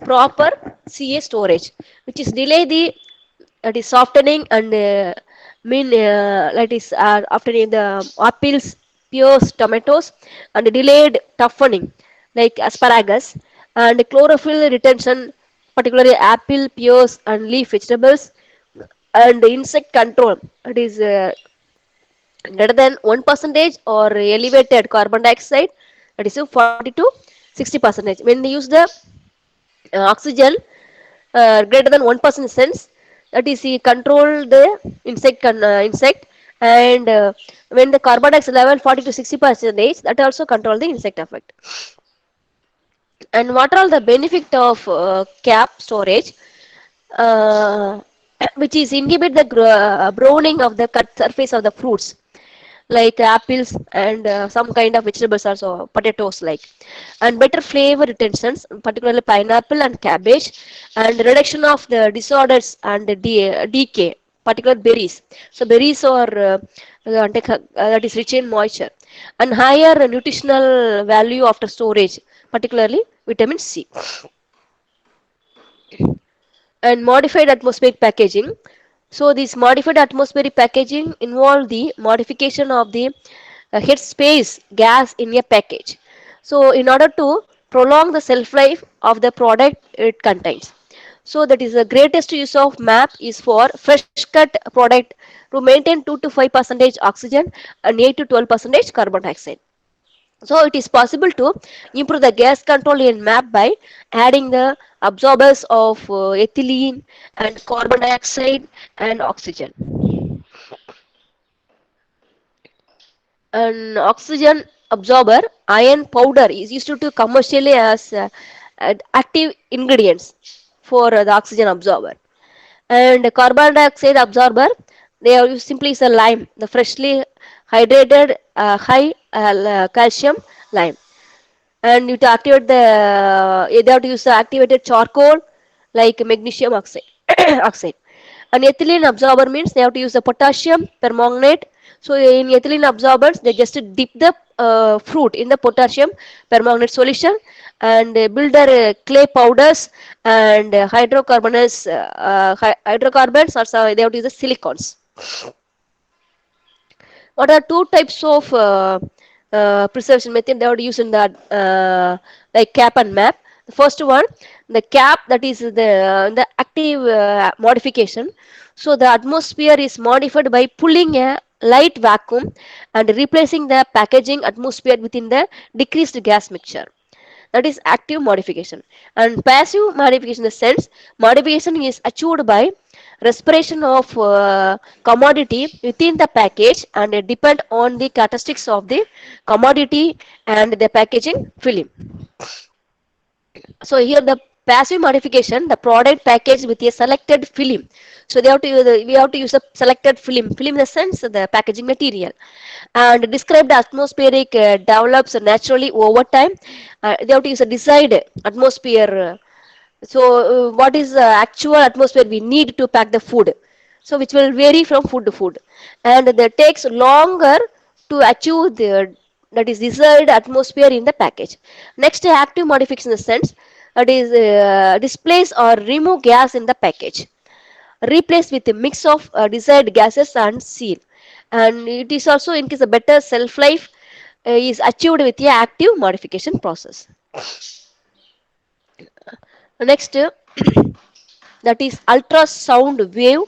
proper CA storage, which is delay the that is softening and mean that is after the apples, pears, tomatoes, and delayed toughening like asparagus and chlorophyll retention, particularly apple, pears, and leaf vegetables, and insect control. It is greater than 1 percentage or elevated carbon dioxide, that is 40 to 60 percentage. When they use the oxygen greater than 1% sense, that is he control the insect, and when the carbon dioxide level 40 to 60 percentage, that also control the insect effect. And what are all the benefit of cap storage? uh, which is inhibit the browning of the cut surface of the fruits like apples and some kind of vegetables also, potatoes like, and better flavor retentions, particularly pineapple and cabbage, and reduction of the disorders and the decay, particular berries. So berries are that is rich in moisture, and higher nutritional value after storage, particularly vitamin C. And modified atmospheric packaging. So this modified atmospheric packaging involve the modification of the headspace gas in a package. So in order to prolong the shelf life of the product it contains. So that is the greatest use of MAP is for fresh cut product to maintain 2 to 5 percentage oxygen and 8 to 12 percentage carbon dioxide. So it is possible to improve the gas control in MAP by adding the absorbers of ethylene and carbon dioxide and oxygen. An oxygen absorber iron powder is used to commercially as active ingredients for the oxygen absorber. And carbon dioxide absorber, they are used simply is a lime, the freshly hydrated high calcium lime. And you to activate the either have to use the activated charcoal like magnesium oxide oxide. An ethylene absorber means they have to use the potassium permanganate. So in ethylene absorbers they just dip the fruit in the potassium permanganate solution and build their clay powders and hydrocarbons, also they have to use the silicons. What are two types of preservation method they would use in that like cap and map? The first one, the cap, that is the active modification. So the atmosphere is modified by pulling a light vacuum and replacing the packaging atmosphere within the decreased gas mixture. That is active modification. And passive modification, in the sense modification is achieved by respiration of commodity within the package and depend on the characteristics of the commodity and the packaging film. So here the passive modification, the product packaged with a selected film. So they have to use we have to use a selected film. Film in the sense the packaging material. And described atmospheric develops naturally over time. They have to use a desired atmosphere. What is the actual atmosphere we need to pack the food? So which will vary from food to food, and that takes longer to achieve the that is desired atmosphere in the package. Next, active modification in the sense that is displace or remove gas in the package, replace with a mix of desired gases and seal, and it is also in case a better shelf life is achieved with the active modification process. Next, that is ultrasound wave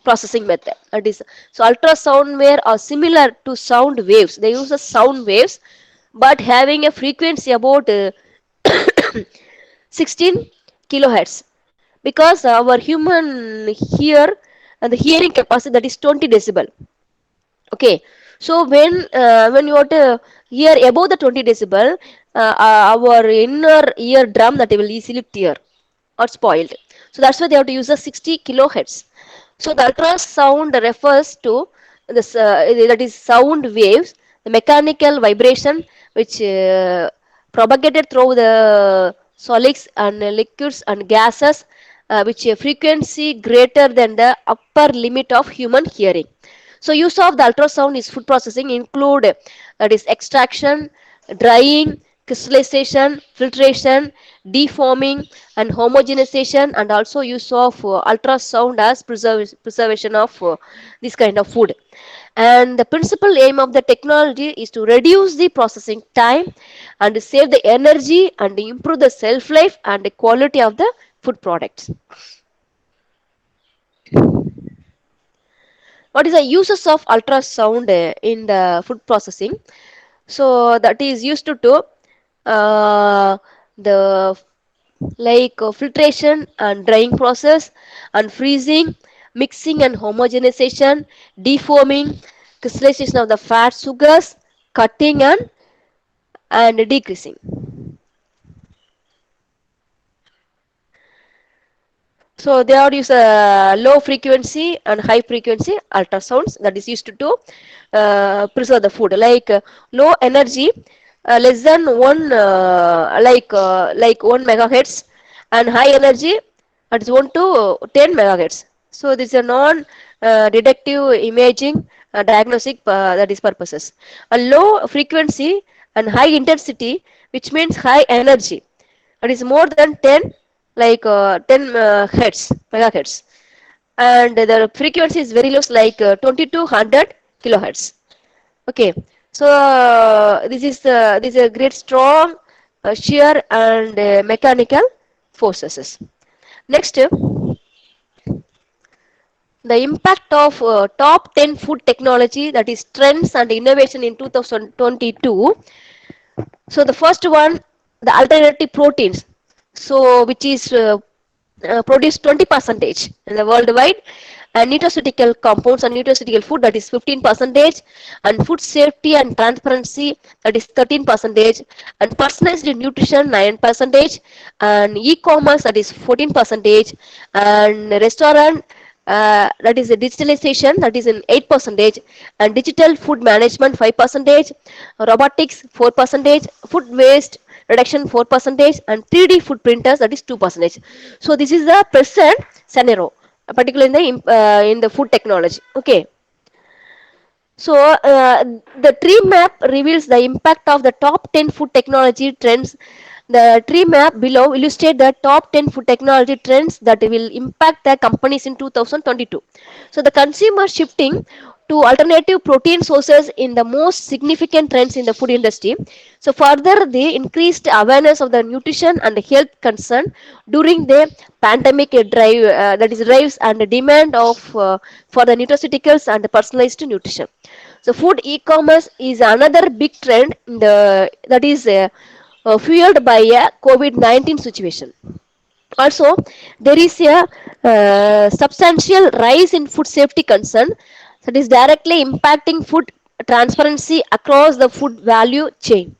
processing method. That is, so ultrasound wave are similar to sound waves. They use the sound waves, but having a frequency about 16 kilohertz, because our human hear and the hearing capacity that is 20 decibel. Okay, so when you want to hear above the 20 decibel, our inner ear drum that will easily tear or spoiled. So that's why they have to use the 60 kilohertz. So the ultrasound refers to this, that is sound waves, the mechanical vibration which propagated through the solids and liquids and gases, which a frequency greater than the upper limit of human hearing. So use of the ultrasound is food processing include, that is extraction, drying, crystallization, filtration, deforming, and homogenization, and also use of ultrasound as preservation of this kind of food. And the principal aim of the technology is to reduce the processing time and save the energy and improve the shelf life and the quality of the food products. What is the uses of ultrasound in the food processing? So that is used to the filtration and drying process, and freezing, mixing and homogenization, defoaming, crystallization of the fat sugars, cutting and decreasing. So they are use low frequency and high frequency ultrasounds that is used to preserve the food. Low energy, less than one, like 1 megahertz, and high energy that is 1 to 10 megahertz. So this is a non deductive imaging diagnostic that is purposes. A low frequency and high intensity, which means high energy, that is more than 10, 10 hertz megahertz, and the frequency is very low, 20 to 100 kilohertz. Okay, so this is a great strong shear and mechanical forces. Next, the impact of top 10 food technology, that is trends and innovation in 2022. So the first one, the alternative proteins, so which is produce 20 percentage in the worldwide, and nutraceutical compounds and nutraceutical food, that is 15 percentage, and food safety and transparency, that is 13 percentage, and personalized nutrition 9 percentage, and e-commerce, that is 14 percentage, and restaurant, that is a digitalization, that is in 8 percentage, and digital food management 5 percentage, robotics 4 percentage, food waste reduction 4 percentage, and 3D food printers, that is 2 percentage. So this is the present scenario, particularly in the food technology. Okay, so the tree map reveals the impact of the top 10 food technology trends. The tree map below illustrates the top 10 food technology trends that will impact the companies in 2022. So the consumer shifting to alternative protein sources in the most significant trends in the food industry. So further, the increased awareness of the nutrition and health concern during the pandemic drive, that is drives and the demand of for the nutraceuticals and the personalized nutrition. So food e-commerce is another big trend in the, that is fueled by a COVID-19 situation. Also, there is a substantial rise in food safety concern that is directly impacting food transparency across the food value chain.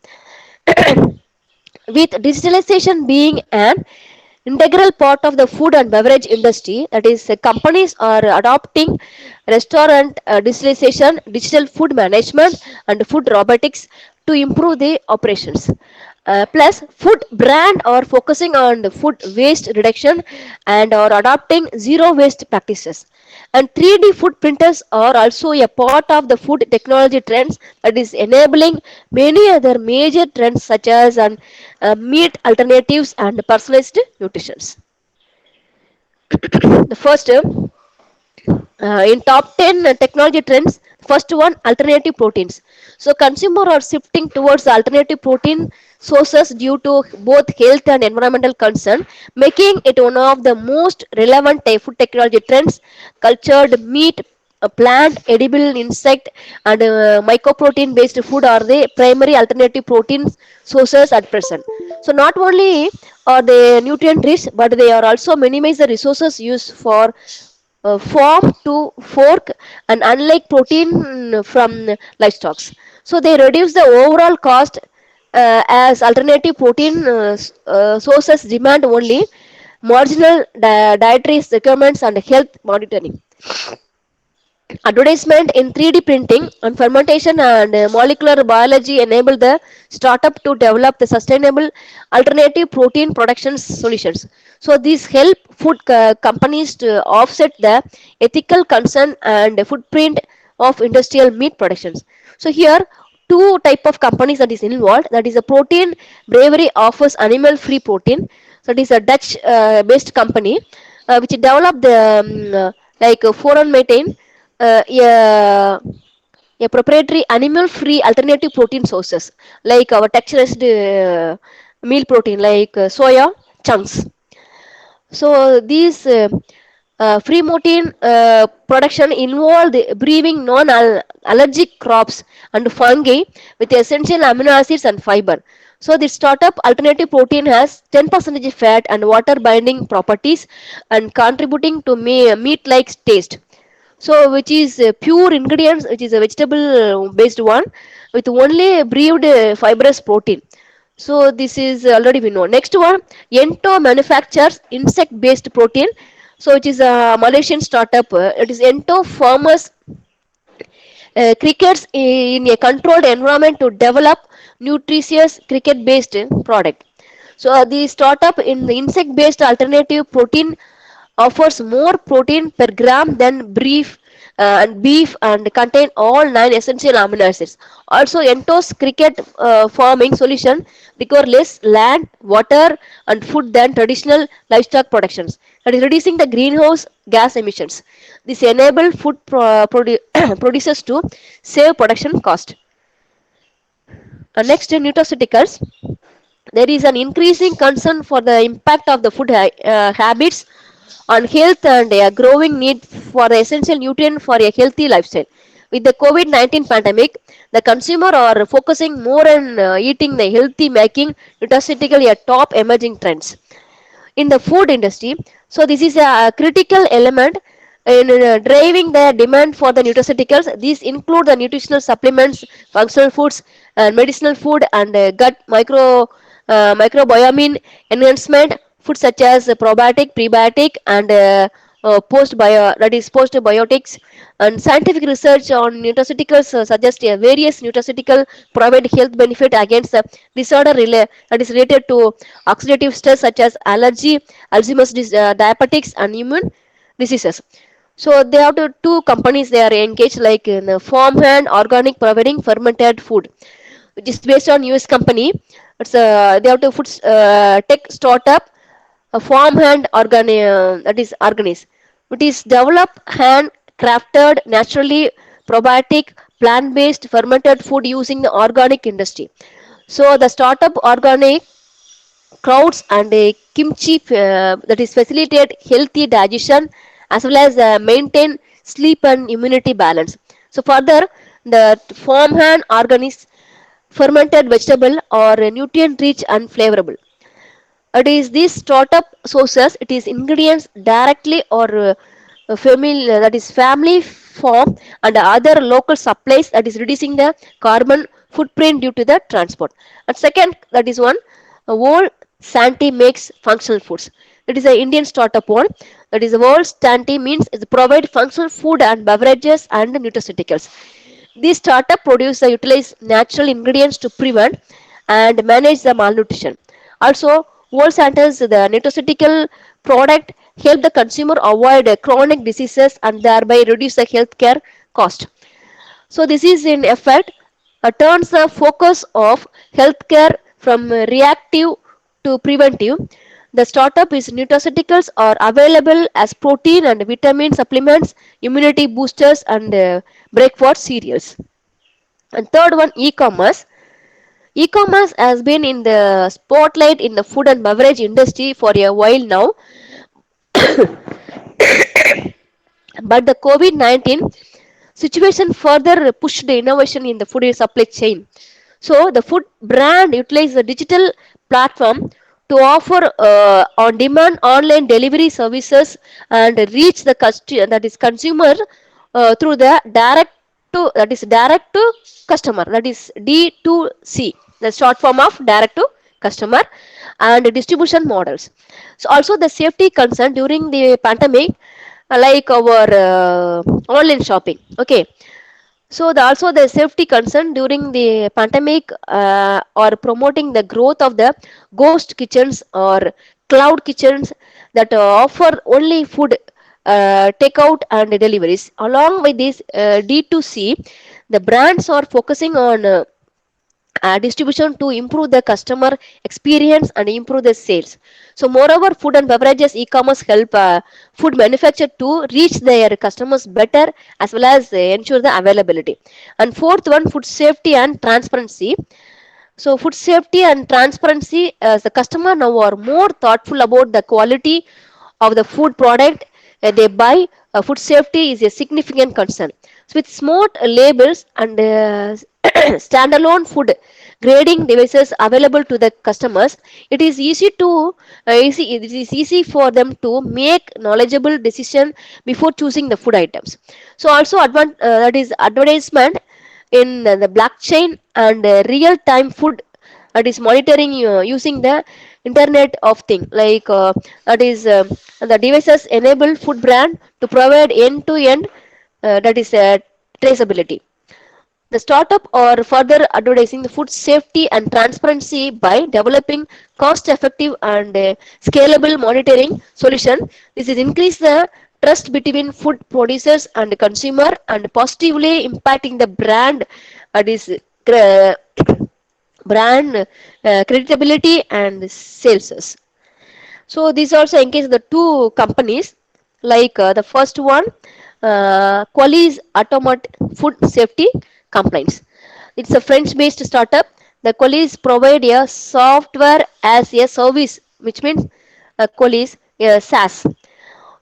With digitalization being an integral part of the food and beverage industry, that is companies are adopting restaurant digitalization, digital food management, and food robotics to improve the operations. Plus, food brand are focusing on the food waste reduction and are adopting zero waste practices. And 3D food printers are also a part of the food technology trends that is enabling many other major trends such as meat alternatives and personalized nutrition. The first, in top 10 technology trends, first one, alternative proteins. So consumer are shifting towards alternative protein sources due to both health and environmental concern, making it one of the most relevant food technology trends. Cultured meat, plant, edible insect, and mycoprotein based food are the primary alternative protein sources at present. So not only are they nutrient rich, but they are also minimize the resources used for farm to fork, and unlike protein from livestock, so they reduce the overall cost, as alternative protein sources demand only marginal dietary requirements and health monitoring. Advertisement in 3D printing and fermentation and molecular biology enable the startup to develop the sustainable alternative protein production solutions. So these help food companies to offset the ethical concern and footprint of industrial meat productions. So here two type of companies that is involved. That is a protein bravery offers animal free protein. So it is a Dutch based company which developed the like foreign maintain a proprietary animal free alternative protein sources like our texturized meal protein like soya chunks. So these free protein production involve the breeding non-allergic crops and fungi with essential amino acids and fiber. So the startup alternative protein has 10% fat and water binding properties and contributing to meat-like taste. So which is pure ingredients, which is a vegetable based one with only brewed fibrous protein. So this is already we know. Next one, Ento manufactures insect based protein. So it is a Malaysian startup. It is Ento farmers crickets in a controlled environment to develop nutritious cricket based product. So the startup in the insect based alternative protein offers more protein per gram than beef and contain all 9 essential amino acids. Also, Entos cricket farming solution require less land, water, and food than traditional livestock productions. That is reducing the greenhouse gas emissions. This enable food producers to save production cost. Next, nutraceuticals. There is an increasing concern for the impact of the food habits on health and a growing need for the essential nutrient for a healthy lifestyle. With the COVID-19 pandemic, the consumer are focusing more on eating the healthy, making nutraceutically a top emerging trends in the food industry. So this is a critical element in driving the demand for the nutraceuticals. These include the nutritional supplements, functional foods, and medicinal food, and gut microbiome enhancement foods such as probiotic, prebiotic, and postbiotics. And scientific research on nutraceuticals suggests various nutraceutical provide health benefit against disorder that is related to oxidative stress such as allergy, Alzheimer's diabetics, and immune diseases. So they have two companies they are engaged like in the farmhand organic providing fermented food, which is based on US company. It's they have to food tech startup a farmhand that is organis. It is developed hand crafted naturally probiotic plant based fermented food using the organic industry. So the startup organic crowds and a kimchi that is facilitate healthy digestion as well as maintain sleep and immunity balance. So further, the farmhand organic fermented vegetable are nutrient rich and flavorable. It is these startup sources, it is ingredients directly or family that is family farm and other local supplies that is reducing the carbon footprint due to the transport. And second, that is one, World Santi makes functional foods. It is an Indian startup one. That is World Santi means it provide functional food and beverages and nutraceuticals. These startup produce utilize natural ingredients to prevent and manage the malnutrition. Also, World Centers, the nutraceutical product help the consumer avoid chronic diseases and thereby reduce the healthcare cost. So this is in effect turns the focus of healthcare from reactive to preventive. The startup is nutraceuticals are available as protein and vitamin supplements, immunity boosters, and breakfast cereals. And third one, e-commerce. E-commerce has been in the spotlight in the food and beverage industry for a while now. But the COVID-19 situation further pushed the innovation in the food supply chain. So the food brand utilized the digital platform to offer on-demand online delivery services and reach the that is consumer through the direct to customer, that is D2C, the short form of direct to customer, and distribution models. So also the safety concern during the pandemic, like our online shopping. Okay, so also the safety concern during the pandemic or promoting the growth of the ghost kitchens or cloud kitchens that offer only food takeout and deliveries. Along with this D2C, the brands are focusing on distribution to improve the customer experience and improve the sales. So moreover, food and beverages e-commerce help food manufacturer to reach their customers better, as well as ensure the availability. And fourth one, food safety and transparency. So food safety and transparency, as the customer now are more thoughtful about the quality of the food product they buy. Food safety is a significant concern. So with smart labels and standalone food grading devices available to the customers, it is it is easy for them to make knowledgeable decision before choosing the food items. So also that is advertisement in the blockchain and real time food, that is monitoring using the internet of thing, like that is the devices enable food brand to provide end to end, that is traceability. The startup or further advertising the food safety and transparency by developing cost-effective and scalable monitoring solution. This is increase the trust between food producers and consumer and positively impacting the brand, that is uh, brand credibility and sales. So these also engage the two companies, like the first one, Qualis Automat Food Safety Complaints. It's a French-based startup. The Qualis provide a software as a service, which means Qualis SaaS.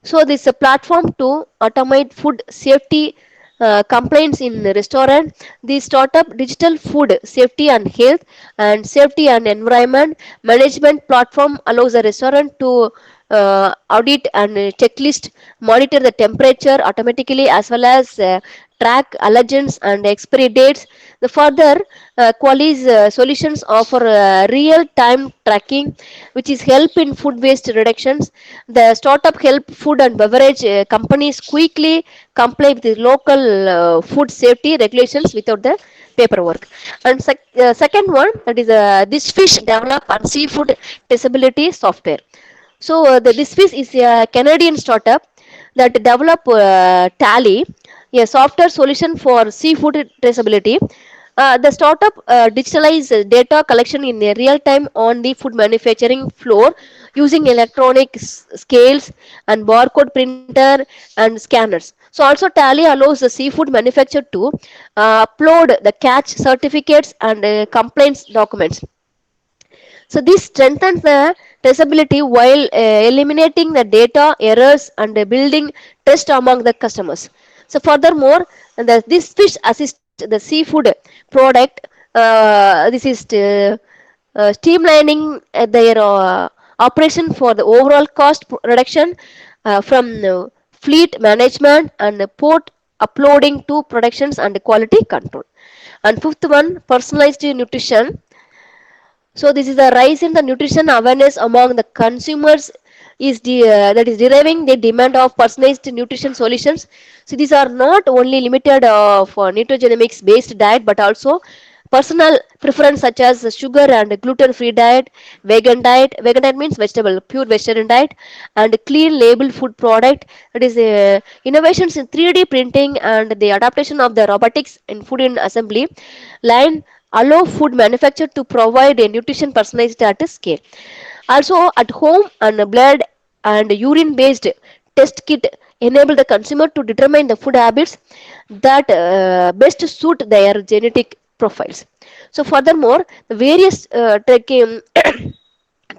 So this is a platform to automate food safety complaints in the restaurant. The startup digital food safety and health and safety and environment management platform allows the restaurant to audit and checklist, monitor the temperature automatically, as well as track allergens and expiry dates. The further Quali's solutions offer real-time tracking, which is help in food waste reductions. The startup help food and beverage companies quickly comply with the local food safety regulations without the paperwork. And second one, that is this fish develop and seafood traceability software. So this fish is a Canadian startup that develop Tally, a software solution for seafood traceability. The startup digitalizes data collection in a real time on the food manufacturing floor using electronic scales and barcode printer and scanners. So also Tally allows the seafood manufacturer to upload the catch certificates and complaints documents. So this strengthens the traceability while eliminating the data errors and building trust among the customers. So furthermore, this fish assist the seafood product. This is streamlining their operation for the overall cost reduction from fleet management and port uploading to productions and quality control. And fifth one, personalized nutrition. So this is a rise in the nutrition awareness among the consumers that is deriving the demand of personalized nutrition solutions. So these are not only limited for nutrigenomics based diet, but also personal preference such as sugar and gluten free diet, vegan diet. Vegan diet means vegetable, pure vegetarian diet, and clean label food product. That is innovations in 3D printing and the adaptation of the robotics in food in assembly line allow food manufacturer to provide a nutrition personalized at a scale. Also, at home and blood and urine based test kit enable the consumer to determine the food habits that best suit their genetic profiles. So, furthermore, the various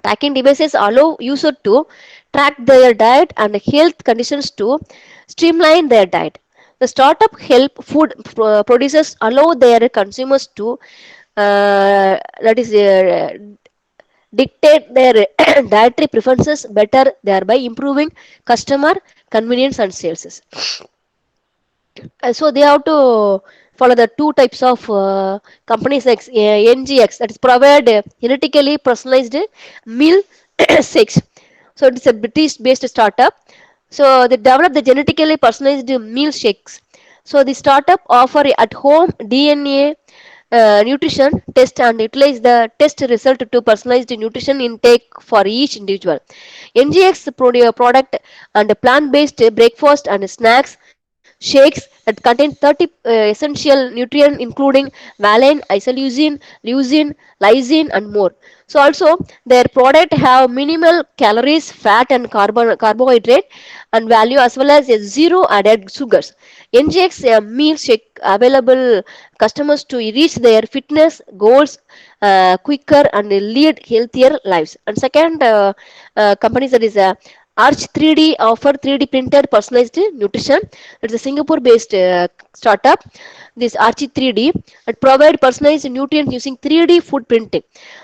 Tracking devices allow user to track their diet and health conditions to streamline their diet. The startup help food producers allow their consumers to that is dictate their dietary preferences better, thereby improving customer convenience and sales. So they have to follow the two types of companies like NGX, that is provide genetically personalized meal shakes. So it is a British based startup. So they develop the genetically personalized meal shakes. So the startup offer at home DNA nutrition test and utilize the test result to personalized nutrition intake for each individual. NGX product and plant based breakfast and snacks shakes that contain 30 essential nutrients including valine, isoleucine, leucine, lysine and more. So also their product have minimal calories, fat and carbohydrate and value as well as a zero added sugars. NGX meal shake available customers to reach their fitness goals quicker and lead healthier lives. And second companies, that is Arch 3D offer 3D printed personalized nutrition. It's a Singapore-based startup. This Arch 3D it provide personalized nutrients using 3D food printing.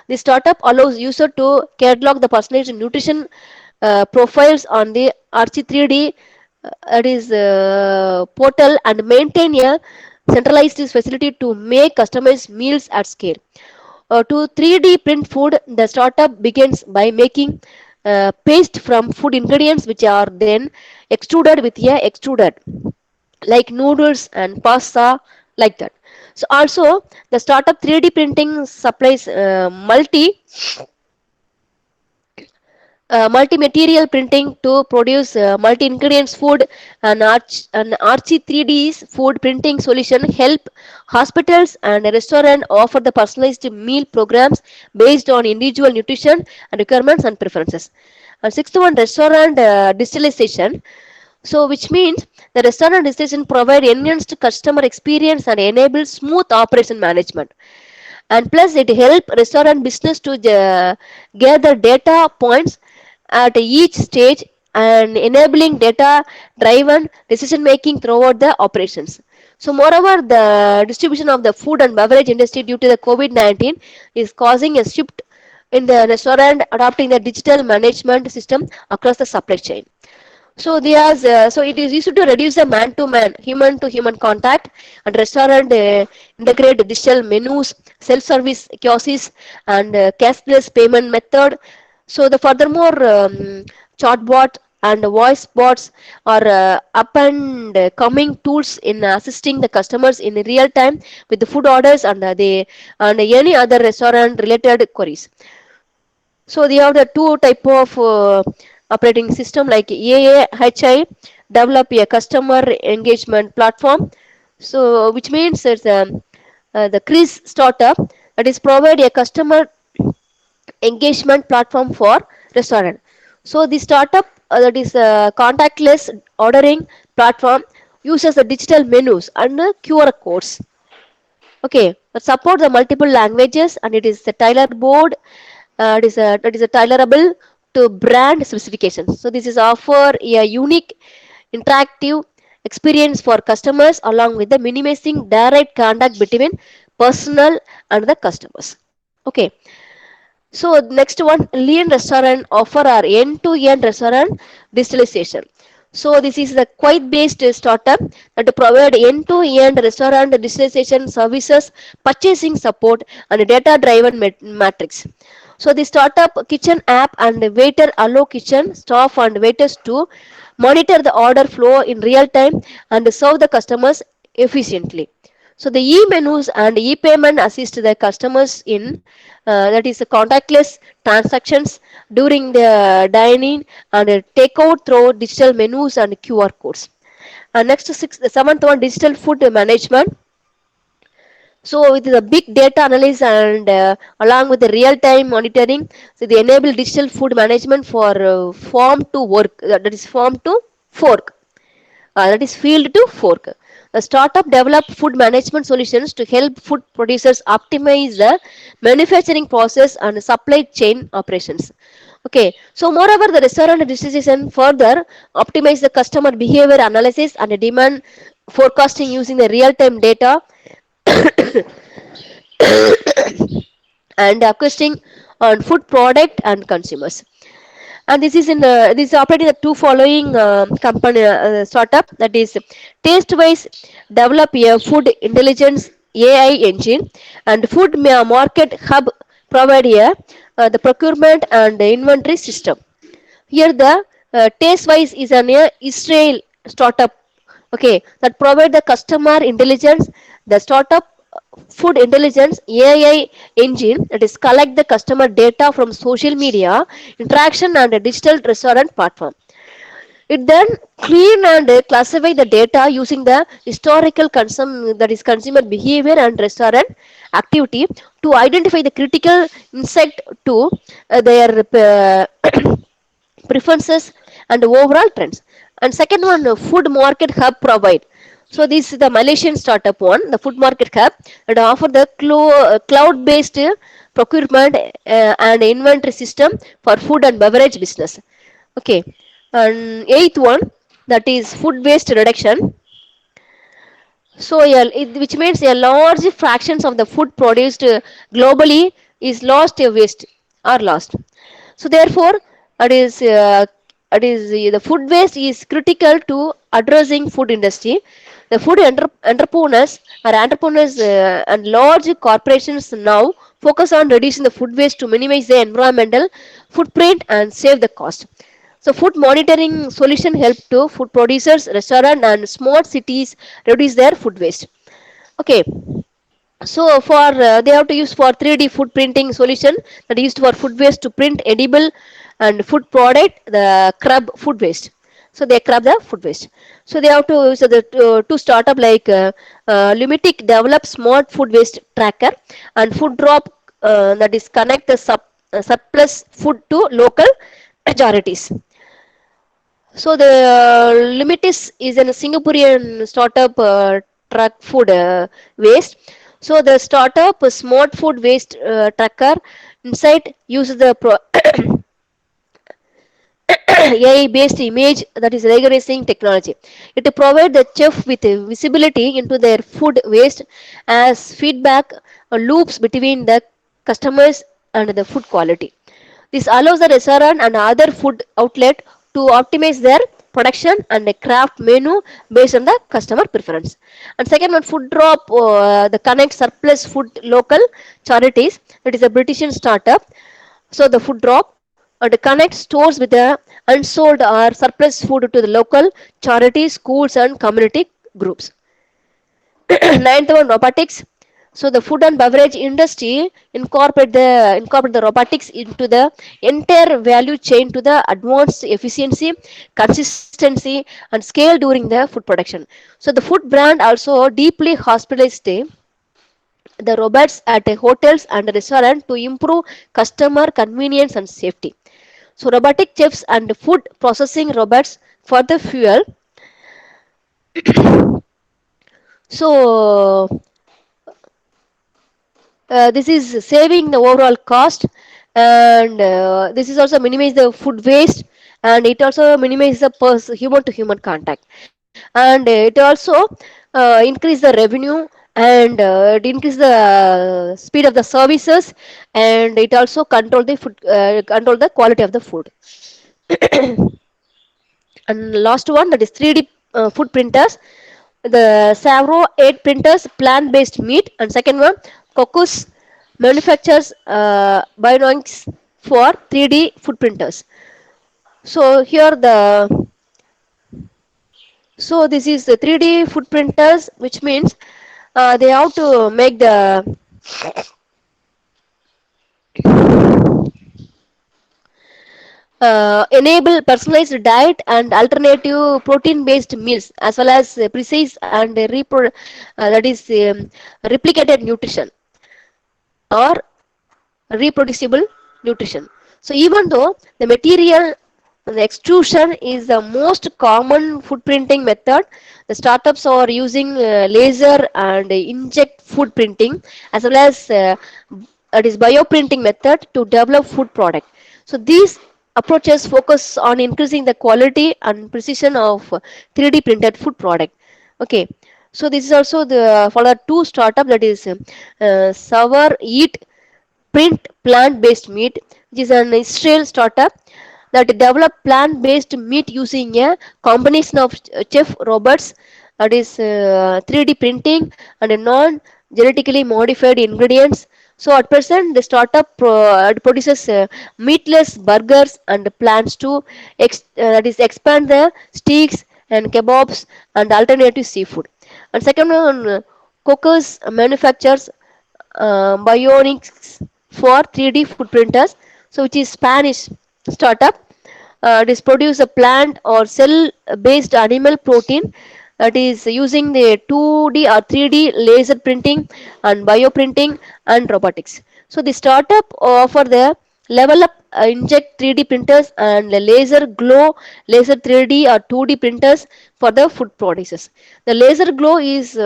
This startup allows user to catalog the personalized nutrition profiles on the Arch 3D that is portal and maintain a centralized facility to make customized meals at scale. To 3D print food, the startup begins by making paste from food ingredients which are then extruded with a extruder like noodles and pasta like that. So also the startup 3D printing supplies multi-material printing to produce multi-ingredients food. An Archie 3D's food printing solution help hospitals and restaurant offer the personalized meal programs based on individual nutrition and requirements and preferences. And sixth one, restaurant digitalization. So, which means the restaurant decision provide enhanced customer experience and enable smooth operation management. And plus, it help restaurant business to gather data points at each stage and enabling data driven decision making throughout the operations. So, moreover, the distribution of the food and beverage industry due to the COVID-19 is causing a shift in the restaurant adopting the digital management system across the supply chain. So so it is used to reduce the man-to-man, human-to-human contact, and restaurant integrate digital menus, self-service kiosks, and cashless payment method. So the furthermore chatbot and voice bots are up and coming tools in assisting the customers in real time with the food orders and the and any other restaurant related queries. So they have the two type of operating system like AAHI develop a customer engagement platform. So which means it's the Chris startup that is provide a customer engagement platform for restaurant. So the startup that is contactless ordering platform uses the digital menus and QR codes. Okay, that support the multiple languages and it is the tailor board. It is a tailorable to brand specifications. So this is offer a unique interactive experience for customers along with the minimizing direct contact between personal and the customers. Okay, so next one, lean restaurant offer our end-to-end restaurant digitalization. So this is the quite based startup that provide end-to-end restaurant digitalization services, purchasing support, and data-driven matrix. So the startup kitchen app and waiter allow kitchen staff and waiters to monitor the order flow in real time and serve the customers efficiently. So the e-menus and e-payment assist the customers in that is contactless transactions during the dining and takeout through digital menus and QR codes. Next, the seventh one, digital food management. So with the big data analysis and along with the real-time monitoring, so they enable digital food management for farm to work, that is farm to fork, that is field to fork. The startup develop food management solutions to help food producers optimize the manufacturing process and supply chain operations. Okay, so moreover, the restaurant decision further optimize the customer behavior analysis and demand forecasting using the real-time data and acquiescing on food product and consumers. And this is operating the two following company startup, that is Tastewise develop a food intelligence AI engine, and market hub provide the procurement and inventory system. Here the Tastewise is an Israel startup, okay, that provide the customer intelligence. The startup food intelligence AI engine that is collect the customer data from social media interaction and a digital restaurant platform. It then clean and classify the data using the historical that is consumer behavior and restaurant activity to identify the critical insight to their preferences and overall trends. And second one, food market hub provide. So this is the Malaysian startup one, the food market hub, that offer the cloud based procurement and inventory system for food and beverage business. Okay, and eighth one, that is food waste reduction. So, which means a large fractions of the food produced globally is lost waste or lost. So, therefore, it is the food waste is critical to addressing food industry. The entrepreneurs or entrepreneurs and large corporations now focus on reducing the food waste to minimize the environmental footprint and save the cost. So food monitoring solution help to food producers, restaurant and small cities reduce their food waste. Okay, so for they have to use for 3D food printing solution that is used for food waste to print edible and food product, the crab food waste. So they crab the food waste. So they have to use the two startup like Lumitic develop smart food waste tracker, and food drop that is connect the surplus food to local charities. So the Limitis is a Singaporean startup track food waste. So the startup smart food waste tracker inside uses the AI based image that is recognizing technology. It provides the chef with visibility into their food waste as feedback loops between the customers and the food quality. This allows the restaurant and other food outlet to optimize their production and a craft menu based on the customer preference. And second one, food drop, the connect surplus food local charities. That is a British startup. So the food drop and connect stores with the unsold or surplus food to the local charities, schools, and community groups. Ninth one, robotics. So the food and beverage industry incorporate the robotics into the entire value chain to the advanced efficiency, consistency, and scale during the food production. So the food brand also deeply hospitalized the robots at hotels and restaurants to improve customer convenience and safety. So robotic chefs and food processing robots for the fuel. So this is saving the overall cost, and this is also minimize the food waste, and it also minimize the human to human contact, and it also increase the revenue, and it increase the speed of the services, and it also control the quality of the food. And last one, that is 3D food printers. The Savro 8 printers plant-based meat, and second one, Cocos manufactures bionics for 3D food printers. So here this is the 3D food printers, which means they have to make the enable personalized diet and alternative protein-based meals, as well as precise and that is replicated nutrition or reproducible nutrition. So even though the material, the extrusion is the most common food printing method, the startups are using laser and inject food printing, as well as it is bioprinting method to develop food product. So these approaches focus on increasing the quality and precision of 3D printed food product. Okay, so this is also the for the two startup, that is Sour Eat Print Plant-Based Meat, which is an Israel startup that develop plant-based meat using a combination of chef robots, that is 3D printing and a non-genetically modified ingredients. So at present, the startup produces meatless burgers and plans to that is expand the steaks and kebabs and alternative seafood. And second one, Cookers manufactures bionics for 3D food printers, so which is Spanish startup. It is produce a plant or cell based animal protein, that is using the 2D or 3D laser printing and bioprinting and robotics. So the startup offer the level up inject 3D printers and the laser glow laser 3D or 2D printers for the food producers. The laser glow is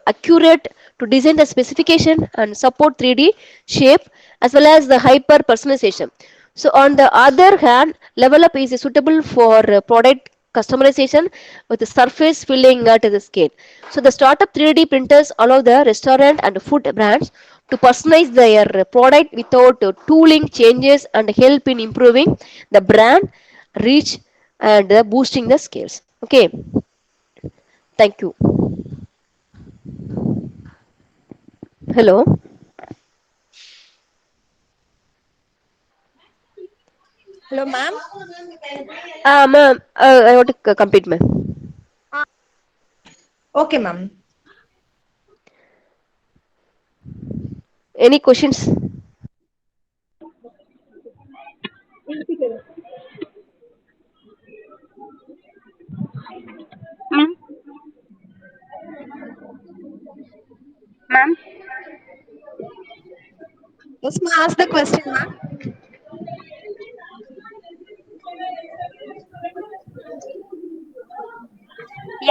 accurate to design the specification and support 3D shape as well as the hyper personalization. So on the other hand, level up is suitable for product customization with the surface filling at the scale. So the startup 3D printers allow the restaurant and food brands to personalize their product without tooling changes and help in improving the brand reach and boosting the scales. Okay, thank you. Hello. Hello, ma'am. Ma'am, I want to complete, ma'am. Okay, ma'am. Any questions? Ma'am, ma'am, Yes, ma'am. Ask the question, ma'am.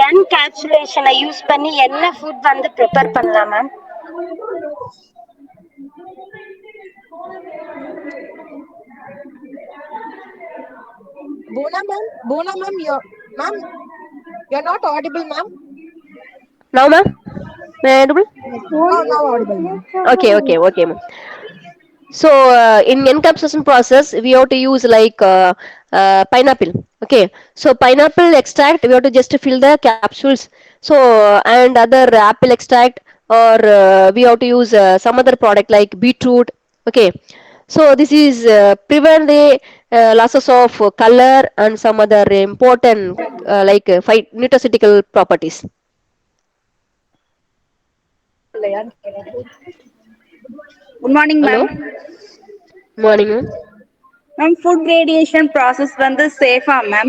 என்கேப்சுலேஷனை use பண்ணி என்ன food வந்து prepare பண்ணலாம் ma'am? Bona, ma'am, ma'am, you're not audible, ma'am. Now, ma'am, may I double? Yes, now audible, ma'am. Okay, okay, okay, ma'am. So in encapsulation process, we have to use like pineapple. Okay, so pineapple extract we have to just fill the capsules. So and other apple extract, or we have to use some other product like beetroot. Okay, so this is prevent the losses of color and some other important like fight nutraceutical properties. Good morning, Hello, ma'am. morning, ma'am. Ma'am, food radiation process வந்து safe ma'am?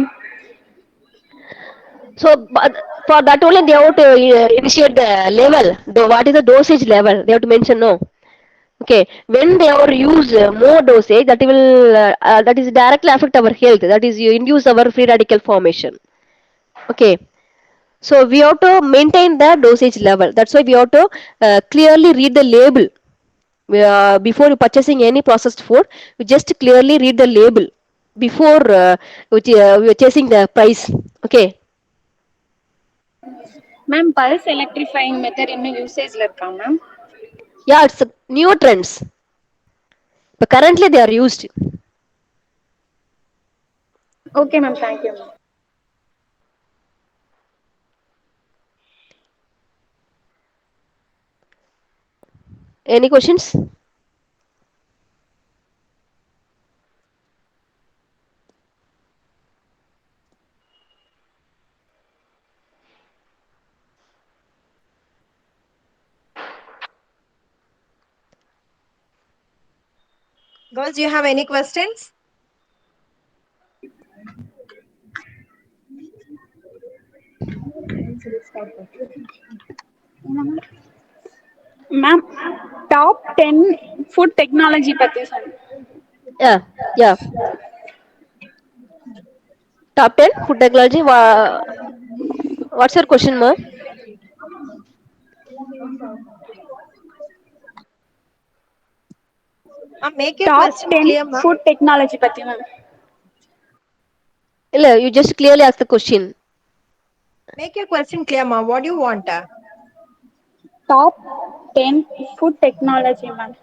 So but for that only they have to initiate the level. What is the dosage level? They have to mention no. Okay, when they are use more dosage, that will that is directly affect our health. That is you induce our free radical formation. Okay, so we have to maintain the dosage level. That's why we have to clearly read the label. Before you purchasing any processed food, you just clearly read the label before we are chasing the price. Okay. Ma'am, pulse electrifying method இன்னும் usageல இருக்கா ma'am? Yeah, it's a new trends, but currently they are used. Okay ma'am, thank you ma'am. Any questions? Girls, do you have any questions? Ma'am, top 10 food technology பத்தி சொல்லுங்க. Yeah, yeah. Top 10 food technology. What's your question, ma'am? Ma'am, make your Top question 10 clear, ma'am. food technology பத்தி ma'am. Illa, you just clearly ask the question. Make your question clear, ma'am. What do you want? Top 10 food technology, ma'am.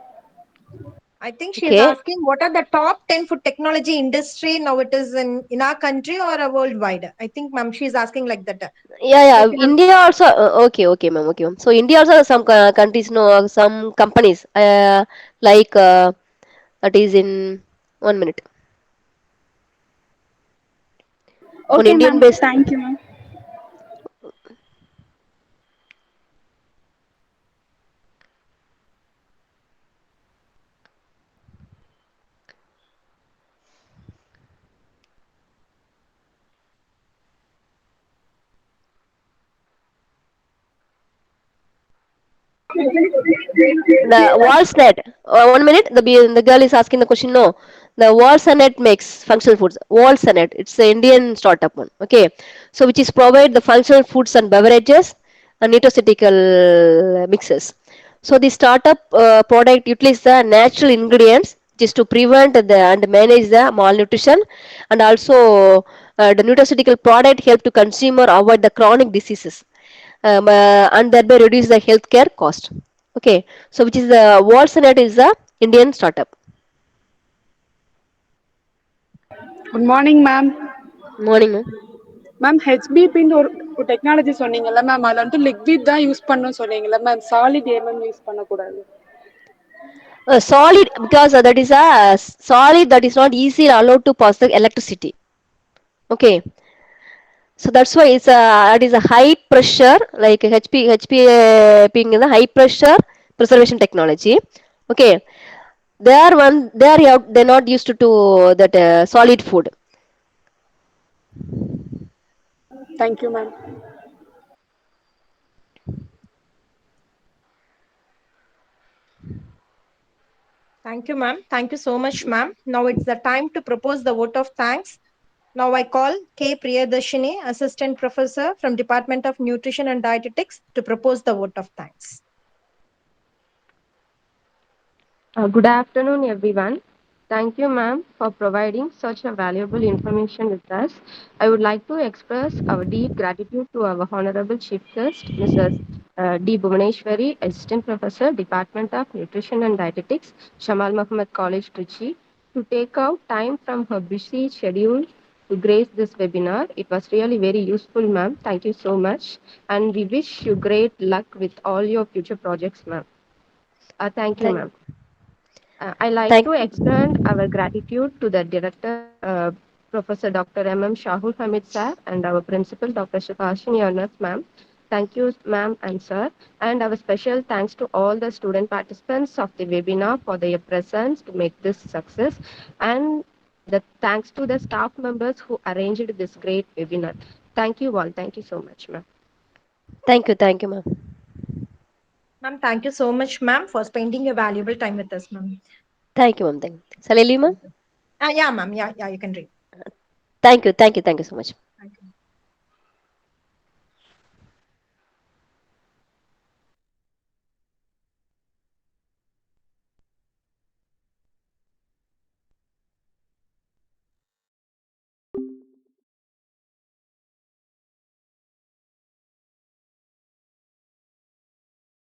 I think she is Okay. asking what are the top 10 food technology industry now it is in our country or worldwide. I think, ma'am, she is asking like that. Yeah, So yeah. you can, India also. Okay, okay, ma'am. Okay, ma'am. So India also some countries know some companies. Like that is in 1 minute. On Okay, Indian ma'am. based. Thank you, ma'am. The Wallsnet. 1 minute. The girl is asking the question. No, the Wallsnet makes functional foods. Wallsnet. It's an Indian startup one. Okay, so which is provide the functional foods and beverages and nutraceutical mixes. So the startup product utilize the natural ingredients just to prevent the and manage the malnutrition, and also the nutraceutical product help to consumer avoid the chronic diseases, and thereby reduce the healthcare cost. Okay, so which is the Walsonet is the Indian startup. Good morning, ma'am. Morning, ma'am. Ma'am ஹெச்பிபின்னு ஒரு technology சொன்னீங்கல்ல ma'am, அதில் வந்துட்டு liquid தான் use பண்ணணும்னு சொன்னீங்கல்ல ma'am, solid ஏன் ma'am use பண்ணக்கூடாது? Solid because that is a solid that is not easily allowed to pass the electricity. Okay, so that's why it's a it is a high pressure like HP being the high pressure preservation technology. Okay, they are one they are they're not used to that solid food. Thank you ma'am. thank you, ma'am. Thank you so much, ma'am. Now it's the time to propose the vote of thanks. Now I call K. Priyadarshini, Assistant Professor from Department of Nutrition and Dietetics, to propose the vote of thanks. Good afternoon, everyone. Thank you, ma'am, for providing such a valuable information with us. I would like to express our deep gratitude to our Honorable Chief Guest, Mrs. D. Bhuvaneshwari, Assistant Professor, Department of Nutrition and Dietetics, Shamal Muhammad College, Trichy, to take out time from her busy schedule to grace this webinar. It was really very useful, ma'am. Thank you so much. And we wish you great luck with all your future projects, ma'am. Thank you, Thank ma'am. I like thank to extend our gratitude to the director, Professor Dr. M. Shahul Hamid sir, and our principal, Dr. Shikashini Arnas ma'am. Thank you, ma'am and sir. And our special thanks to all the student participants of the webinar for their presence to make this success. And the thanks to the staff members who arranged this great webinar. Thank you all. Thank you so much, ma'am. thank you, ma'am. Ma'am, thank you so much, ma'am, for spending your valuable time with us, ma'am. Thank you, ma'am. Thank you. Salili, ma'am. Yeah, ma'am. Yeah, you can read. Thank you so much.